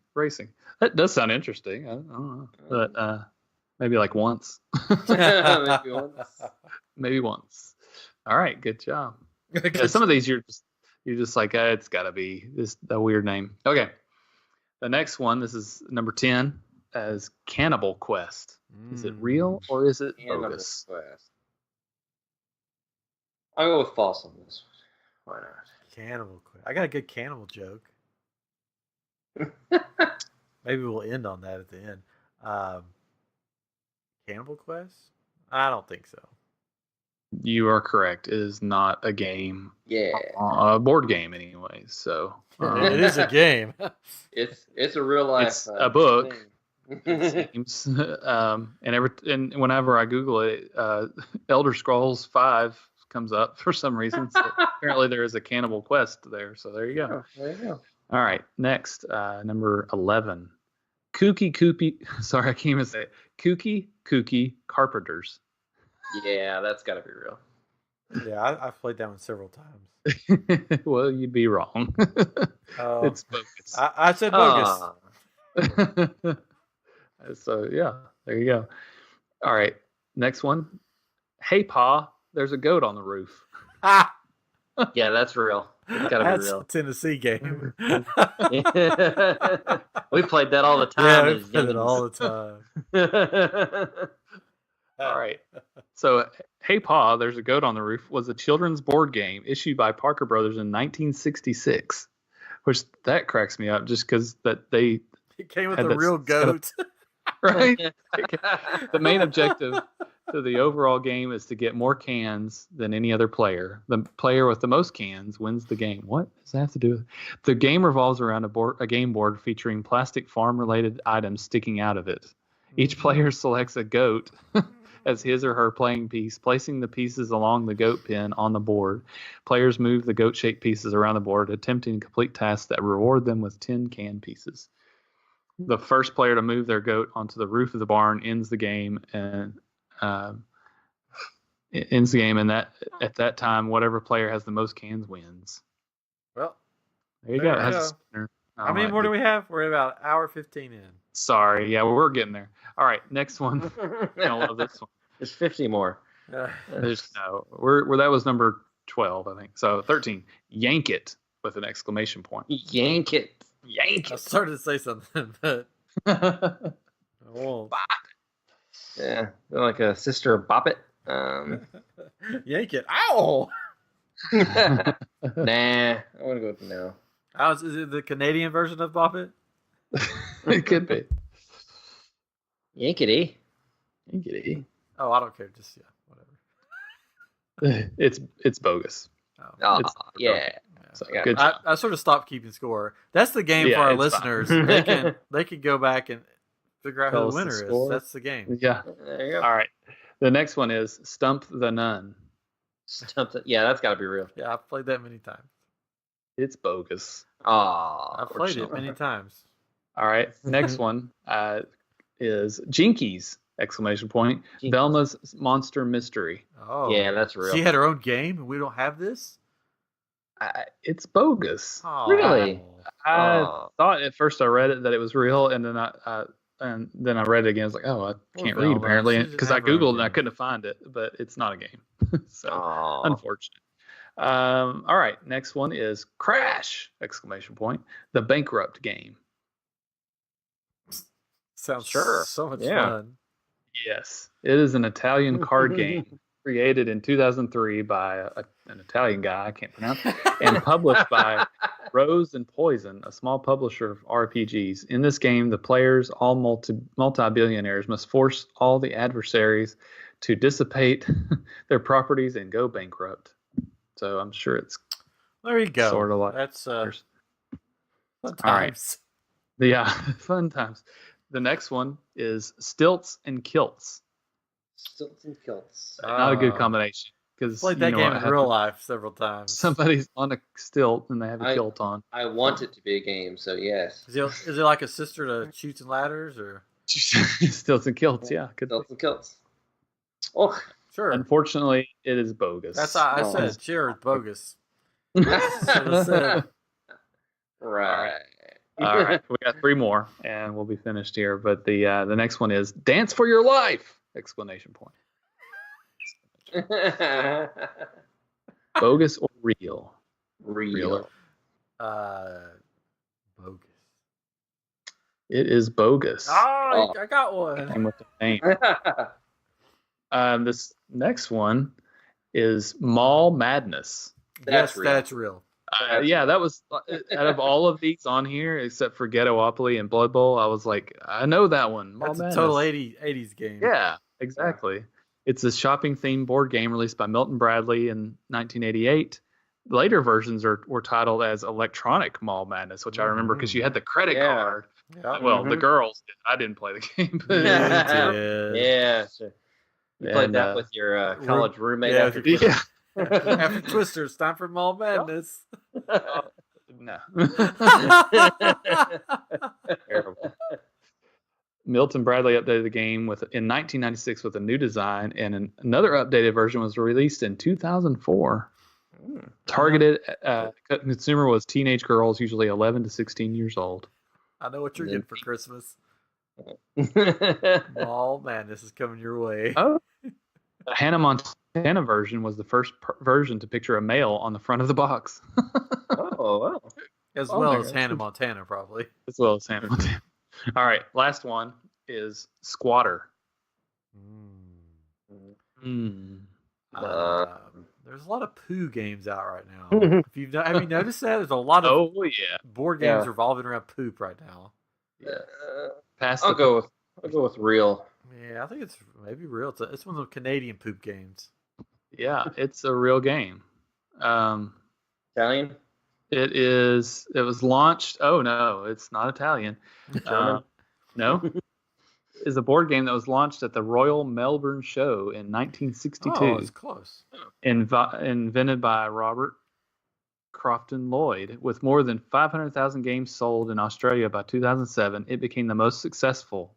Speaker 2: That does sound interesting. I don't know. But maybe like once. Maybe once. All right, good job. Yeah, some of these you're just like, it's got to be a weird name. Okay. The next one, this is number 10, as Cannibal Quest. Is it real or is it bogus?
Speaker 3: Quest. I'll go with false on this one. Why not?
Speaker 1: Cannibal Quest. I got a good cannibal joke. Maybe we'll end on that at the end. Cannibal Quest? I don't think so.
Speaker 2: You are correct. It is not a game.
Speaker 3: Yeah.
Speaker 2: A board game, anyway. So
Speaker 1: It is a game.
Speaker 3: It's a real life.
Speaker 2: it's a book.
Speaker 3: thing.
Speaker 2: It seems. And whenever I Google it, Elder Scrolls 5 comes up for some reason. So apparently there is a Cannibal Quest there. So there you go.
Speaker 3: Oh, there you go.
Speaker 2: All right. Next, number 11. Sorry, I can't even say it. Kooky Carpenters.
Speaker 3: Yeah, that's got to be real.
Speaker 1: Yeah, I've played that one several times.
Speaker 2: Well, you'd be wrong. It's bogus.
Speaker 1: I said bogus.
Speaker 3: Ah.
Speaker 2: So yeah, there you go. All right, next one. Hey Pa, there's a goat on the roof.
Speaker 1: Ah,
Speaker 3: Yeah, that's real. It's got to be
Speaker 1: that's
Speaker 3: real.
Speaker 1: a Tennessee game.
Speaker 3: We played that all the
Speaker 1: Yeah,
Speaker 3: time.
Speaker 1: we
Speaker 3: as
Speaker 1: played it all the time.
Speaker 3: youngins.
Speaker 2: All right. So Hey Pa, there's a goat on the roof was a children's board game issued by Parker Brothers in 1966, which that cracks me up just because that they
Speaker 1: It came with
Speaker 2: had
Speaker 1: a
Speaker 2: that
Speaker 1: real goat.
Speaker 2: right. The main objective to the overall game is to get more cans than any other player. The player with the most cans wins the game. What does that have to do with? The game revolves around a game board featuring plastic farm-related items sticking out of it. Each player selects a goat as his or her playing piece, placing the pieces along the goat pin on the board. Players move the goat-shaped pieces around the board, attempting to complete tasks that reward them with 10 can pieces. The first player to move their goat onto the roof of the barn ends the game, and that at that time, whatever player has the most cans wins.
Speaker 1: Well,
Speaker 2: There you
Speaker 1: There
Speaker 2: go.
Speaker 1: you
Speaker 2: It has
Speaker 1: go.
Speaker 2: a spinner.
Speaker 1: how many more do we have? We're about an hour 15 in.
Speaker 2: Sorry, yeah, we're getting there. All right, next one. I love this one.
Speaker 3: There's 50 more.
Speaker 2: There's no, we're that was number 12, I think. So 13, Yank It with an exclamation point.
Speaker 3: Yank it. Yank
Speaker 1: I
Speaker 3: it.
Speaker 1: started to say something, but I won't.
Speaker 3: Yeah, they're like a sister of Bop It.
Speaker 1: Yank it. Ow!
Speaker 3: Nah, I want to go with no.
Speaker 1: Is it the Canadian version of Bop It?
Speaker 2: It could be.
Speaker 3: Yankity.
Speaker 2: Yank It.
Speaker 1: Oh, I don't care. Just, yeah, whatever.
Speaker 2: It's bogus.
Speaker 1: Oh.
Speaker 3: Oh,
Speaker 2: It's-
Speaker 3: yeah.
Speaker 1: Yeah.
Speaker 2: So,
Speaker 3: Yeah.
Speaker 2: good
Speaker 1: I,
Speaker 2: job.
Speaker 1: I sort of stopped keeping score. That's the game
Speaker 2: Yeah,
Speaker 1: for our
Speaker 2: it's fine.
Speaker 1: listeners. They can go back and figure out
Speaker 2: Tell
Speaker 1: who
Speaker 2: us
Speaker 1: the
Speaker 2: the
Speaker 1: winner is.
Speaker 2: score.
Speaker 1: That's the game.
Speaker 2: Yeah.
Speaker 3: There you go.
Speaker 2: All right. The next one is Stump the Nun.
Speaker 3: Something. Yeah, that's got to be real.
Speaker 1: Yeah, I've played that many times.
Speaker 2: It's bogus.
Speaker 3: Oh,
Speaker 1: I've played it many times.
Speaker 2: All right. Next one is Jinkies! Exclamation point.
Speaker 3: Jinkies.
Speaker 2: Velma's Monster Mystery.
Speaker 1: Oh,
Speaker 3: Yeah, that's real.
Speaker 1: She had her own game, and we don't have this.
Speaker 2: It's bogus.
Speaker 1: Oh.
Speaker 3: Really?
Speaker 2: I
Speaker 3: Oh.
Speaker 2: thought at first I read it that it was real, and then I read it again. I was like, oh, I can't
Speaker 1: Velma.
Speaker 2: read apparently,
Speaker 1: She didn't
Speaker 2: because I
Speaker 1: have her own
Speaker 2: googled and I
Speaker 1: game.
Speaker 2: couldn't find it, but it's not a game. So
Speaker 3: Oh.
Speaker 2: unfortunate. All right, next one is Crash! Exclamation point. The Bankrupt Game.
Speaker 1: Sounds
Speaker 3: Sure.
Speaker 1: so much
Speaker 3: Yeah.
Speaker 1: fun.
Speaker 2: Yes, it is an Italian card game created in 2003 by an Italian guy I can't pronounce, and published by Rose and Poison, a small publisher of RPGs. In this game, the players, all multi-billionaires, must force all the adversaries to dissipate their properties and go bankrupt. So I'm sure it's
Speaker 1: There you go.
Speaker 2: Sorta like
Speaker 1: That's fun
Speaker 2: All right.
Speaker 1: times.
Speaker 2: yeah, fun times. The next one is Stilts and Kilts.
Speaker 3: Stilts and kilts.
Speaker 2: Not a good combination because
Speaker 1: Played that game in real life several times.
Speaker 2: Somebody's on a stilt and they have a
Speaker 3: I-
Speaker 2: kilt on.
Speaker 3: I want it to be a game, so yes.
Speaker 1: Is it like a sister to Chutes and Ladders, or
Speaker 2: Stilts and kilts, yeah. Could be.
Speaker 3: Stilts and kilts. Oh,
Speaker 1: sure?
Speaker 2: Unfortunately, it is bogus.
Speaker 1: That's how I
Speaker 3: Oh.
Speaker 1: said. Sure, it's bogus. That's what I said.
Speaker 3: right.
Speaker 2: All right, we got 3 more, and we'll be finished here. But the next one is "Dance for Your Life!" Exclamation point. Bogus or real?
Speaker 3: Real.
Speaker 1: Bogus.
Speaker 2: It is bogus.
Speaker 1: Oh, I got one.
Speaker 2: Came with the name. This next one is Mall Madness.
Speaker 3: That's
Speaker 1: Yes,
Speaker 3: real.
Speaker 1: that's real.
Speaker 2: Yeah, that was out of all of these on here, except for Ghettopoly and Blood Bowl. I was like, I know that one. Mall
Speaker 1: That's a
Speaker 2: Madness.
Speaker 1: total 80s game.
Speaker 2: Yeah, exactly. It's a shopping-themed board game released by Milton Bradley in 1988. Later versions were titled as Electronic Mall Madness, which I remember because you had the credit card.
Speaker 1: Yeah.
Speaker 2: Well, the girls did. I didn't play the game. But
Speaker 3: Yeah, sure. You played that with your college roommate after
Speaker 1: Twister. After Twister, it's time for Mall Madness.
Speaker 2: No.
Speaker 3: Terrible.
Speaker 2: Milton Bradley updated the game in 1996 with a new design, and another updated version was released in 2004. Targeted consumer was teenage girls, usually 11 to 16 years old.
Speaker 1: I know what you're getting for Christmas. Mall Madness is coming your way.
Speaker 2: Oh, the Hannah Montana version was the first version to picture a male on the front of the box.
Speaker 3: Oh, wow.
Speaker 1: As well as Hannah Montana, probably.
Speaker 2: As well as Hannah Montana. All right, last one is Squatter.
Speaker 1: There's a lot of poo games out right now. Have you noticed that? There's a lot of board games revolving around poop right now.
Speaker 3: I'll go with real.
Speaker 1: Yeah, I think it's maybe real. It's one of the Canadian poop games.
Speaker 2: Yeah, it's a real game.
Speaker 3: Italian?
Speaker 2: It is. It was launched. Oh no, it's not Italian. No, it's a board game that was launched at the Royal Melbourne Show in 1962.
Speaker 1: Oh, it's close.
Speaker 2: Invented by Robert Crofton Lloyd. With more than 500,000 games sold in Australia by 2007, it became the most successful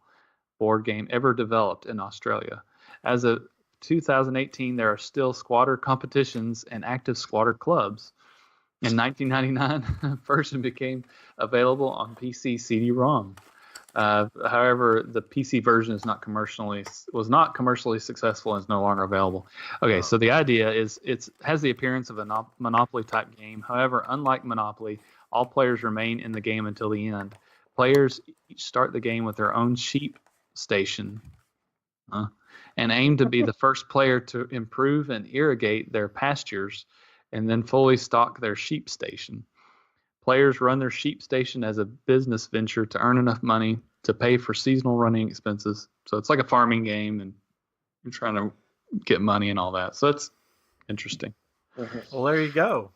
Speaker 2: board game ever developed in Australia. As of 2018, there are still squatter competitions and active squatter clubs. In 1999, a version became available on PC CD-ROM. However, the PC version was not commercially successful and is no longer available. Okay, so the idea is it has the appearance of a Monopoly type game. However, unlike Monopoly, all players remain in the game until the end. Players each start the game with their own sheep station and aim to be the first player to improve and irrigate their pastures and then fully stock their sheep station. Players run their sheep station as a business venture to earn enough money to pay for seasonal running expenses. So it's like a farming game, and you're trying to get money and all that. So it's interesting.
Speaker 1: Well, there you go.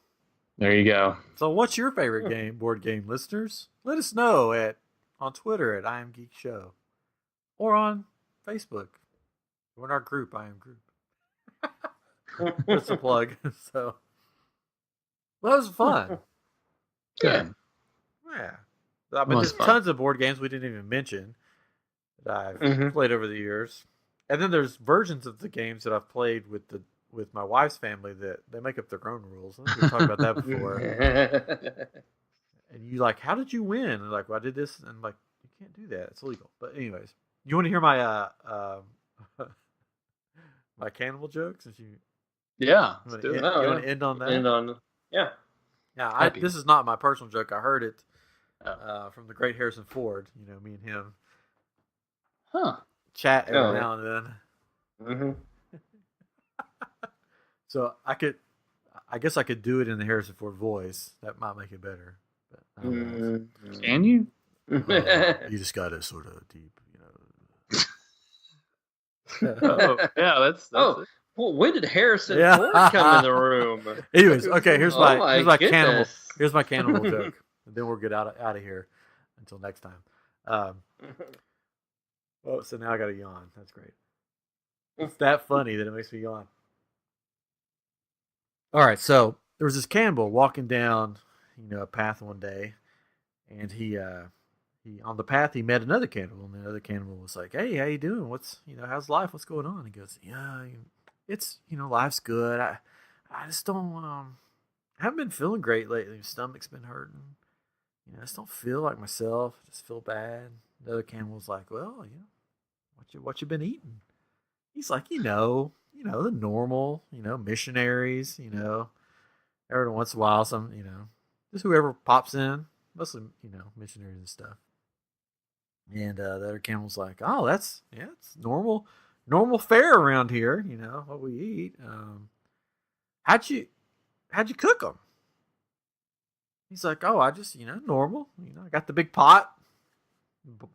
Speaker 2: There you go.
Speaker 1: So what's your favorite board game, listeners? Let us know on Twitter at I Am Geek Show or on Facebook. We're in our group, I Am Group. That's a plug. So, well, it was fun.
Speaker 2: Good.
Speaker 1: Yeah. I mean, there's tons of board games we didn't even mention that I've played over the years. And then there's versions of the games that I've played with my wife's family that they make up their own rules. I think we've talked about that before. And you how did you win? And well, I did this. And I'm like, you can't do that. It's illegal. But anyways, you want to hear my my cannibal joke?
Speaker 2: Yeah.
Speaker 1: You want to end on that?
Speaker 3: Yeah.
Speaker 1: Yeah, this is not my personal joke. I heard it from the great Harrison Ford. Me and him chat every now and then. Mm-hmm. So I guess I could do it in the Harrison Ford voice. That might make it better. But I don't know.
Speaker 2: Can you?
Speaker 1: You just got to sort of deep,
Speaker 2: that's
Speaker 3: it. Well, when did Harrison Ford come in the room?
Speaker 1: Anyways, okay, here's my cannibal. Here's my cannibal joke, and then we'll get out of here until next time. So now I got to yawn. That's great. It's that funny that it makes me yawn. All right, so there was this cannibal walking down, a path one day, and he on the path he met another cannibal, and the other cannibal was like, "Hey, how you doing? How's life? What's going on?" He goes, "Yeah, it's life's good. I just don't haven't been feeling great lately. My stomach's been hurting. I just don't feel like myself. I just feel bad." The other cannibal's like, "Well, what you been eating?" He's like, the normal, missionaries, every once in a while some, just whoever pops in, mostly, missionaries and stuff. And the other cannibal's like, "Oh, it's normal fare around here, what we eat. How'd you cook them?" He's like, "Oh, I just, normal. I got the big pot,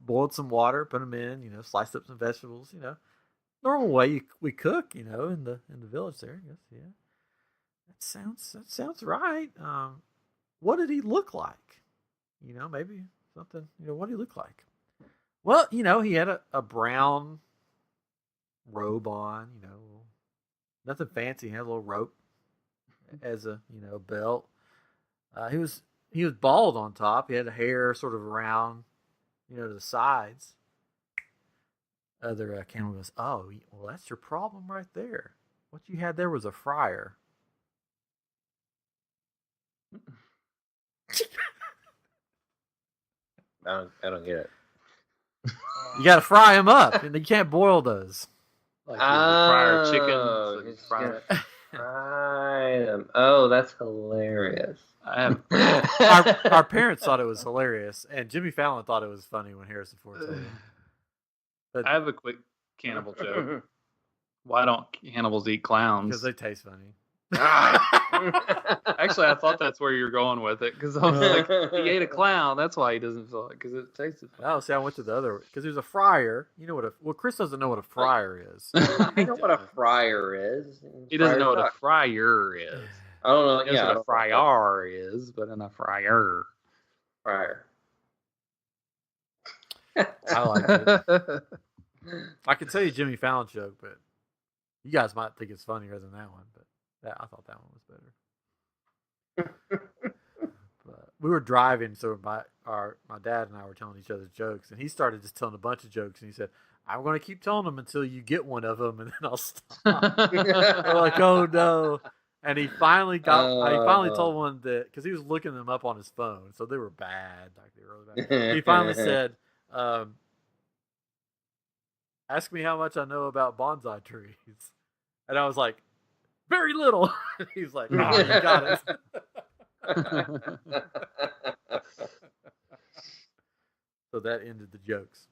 Speaker 1: boiled some water, put them in, sliced up some vegetables, normal way we cook, in the village there. I guess, yeah. That sounds right. What did he look like? Maybe something. What did he look like? Well, he had a brown robe on. Nothing fancy. He had a little rope as a belt. He was bald on top. He had hair sort of around, to the sides. Other cannibal goes, oh, well, that's your problem right there. What you had there was a fryer.
Speaker 3: I don't get it.
Speaker 1: You got to fry them up, and you can't boil those.
Speaker 2: Like fryer chicken. So you fry it.
Speaker 3: Fry them. Oh, that's hilarious.
Speaker 1: Our parents thought it was hilarious, and Jimmy Fallon thought it was funny when Harrison Ford told him. But
Speaker 2: I have a quick cannibal joke. Why don't cannibals eat clowns?
Speaker 1: Because they taste funny.
Speaker 2: Actually, I thought that's where you were going with it, because I was like, he ate a clown. That's why he doesn't feel it, because it tasted funny.
Speaker 1: Oh, see, I went to the other, because there's a fryer. You know what Chris doesn't know what a fryer is.
Speaker 3: I know what a fryer is.
Speaker 2: He doesn't know what a fryer is.
Speaker 3: I don't know.
Speaker 2: He knows what a fryer is, but in a fryer.
Speaker 3: Fryer.
Speaker 1: I like it. I can tell you Jimmy Fallon's joke, but you guys might think it's funnier than that one. But I thought that one was better. But we were driving, so my dad and I were telling each other jokes, and he started just telling a bunch of jokes, and he said, "I'm going to keep telling them until you get one of them, and then I'll stop." We're like, "Oh no!" And he finally told one that, because he was looking them up on his phone, so they were bad, like they were really bad. He finally said, "Ask me how much I know about bonsai trees," and I was like, "Very little." He's like, "Oh, you got it." So that ended the jokes.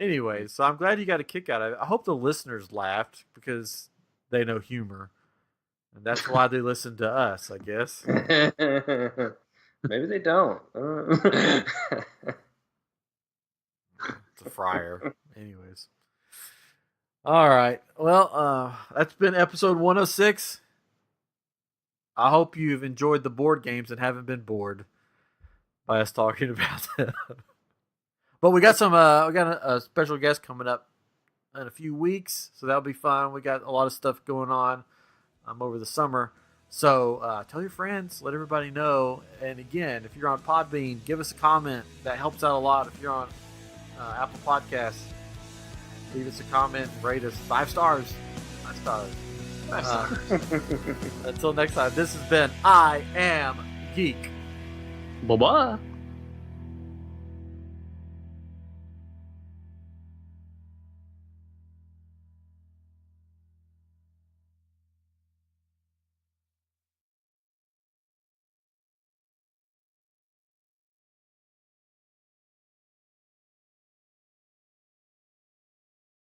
Speaker 1: Anyways, so I'm glad you got a kick out of it. I hope the listeners laughed, because they know humor. And that's why they listen to us, I guess.
Speaker 3: Maybe they don't.
Speaker 1: It's a fryer. Anyways. All right. Well, that's been episode 106. I hope you've enjoyed the board games and haven't been bored by us talking about them. But we got a special guest coming up in a few weeks, so that'll be fun. We got a lot of stuff going on over the summer. So tell your friends, let everybody know. And again, if you're on Podbean, give us a comment. That helps out a lot. If you're on Apple Podcasts, leave us a comment and rate us 5 stars. 5 stars. Until next time, this has been I Am Geek.
Speaker 2: Bye-bye.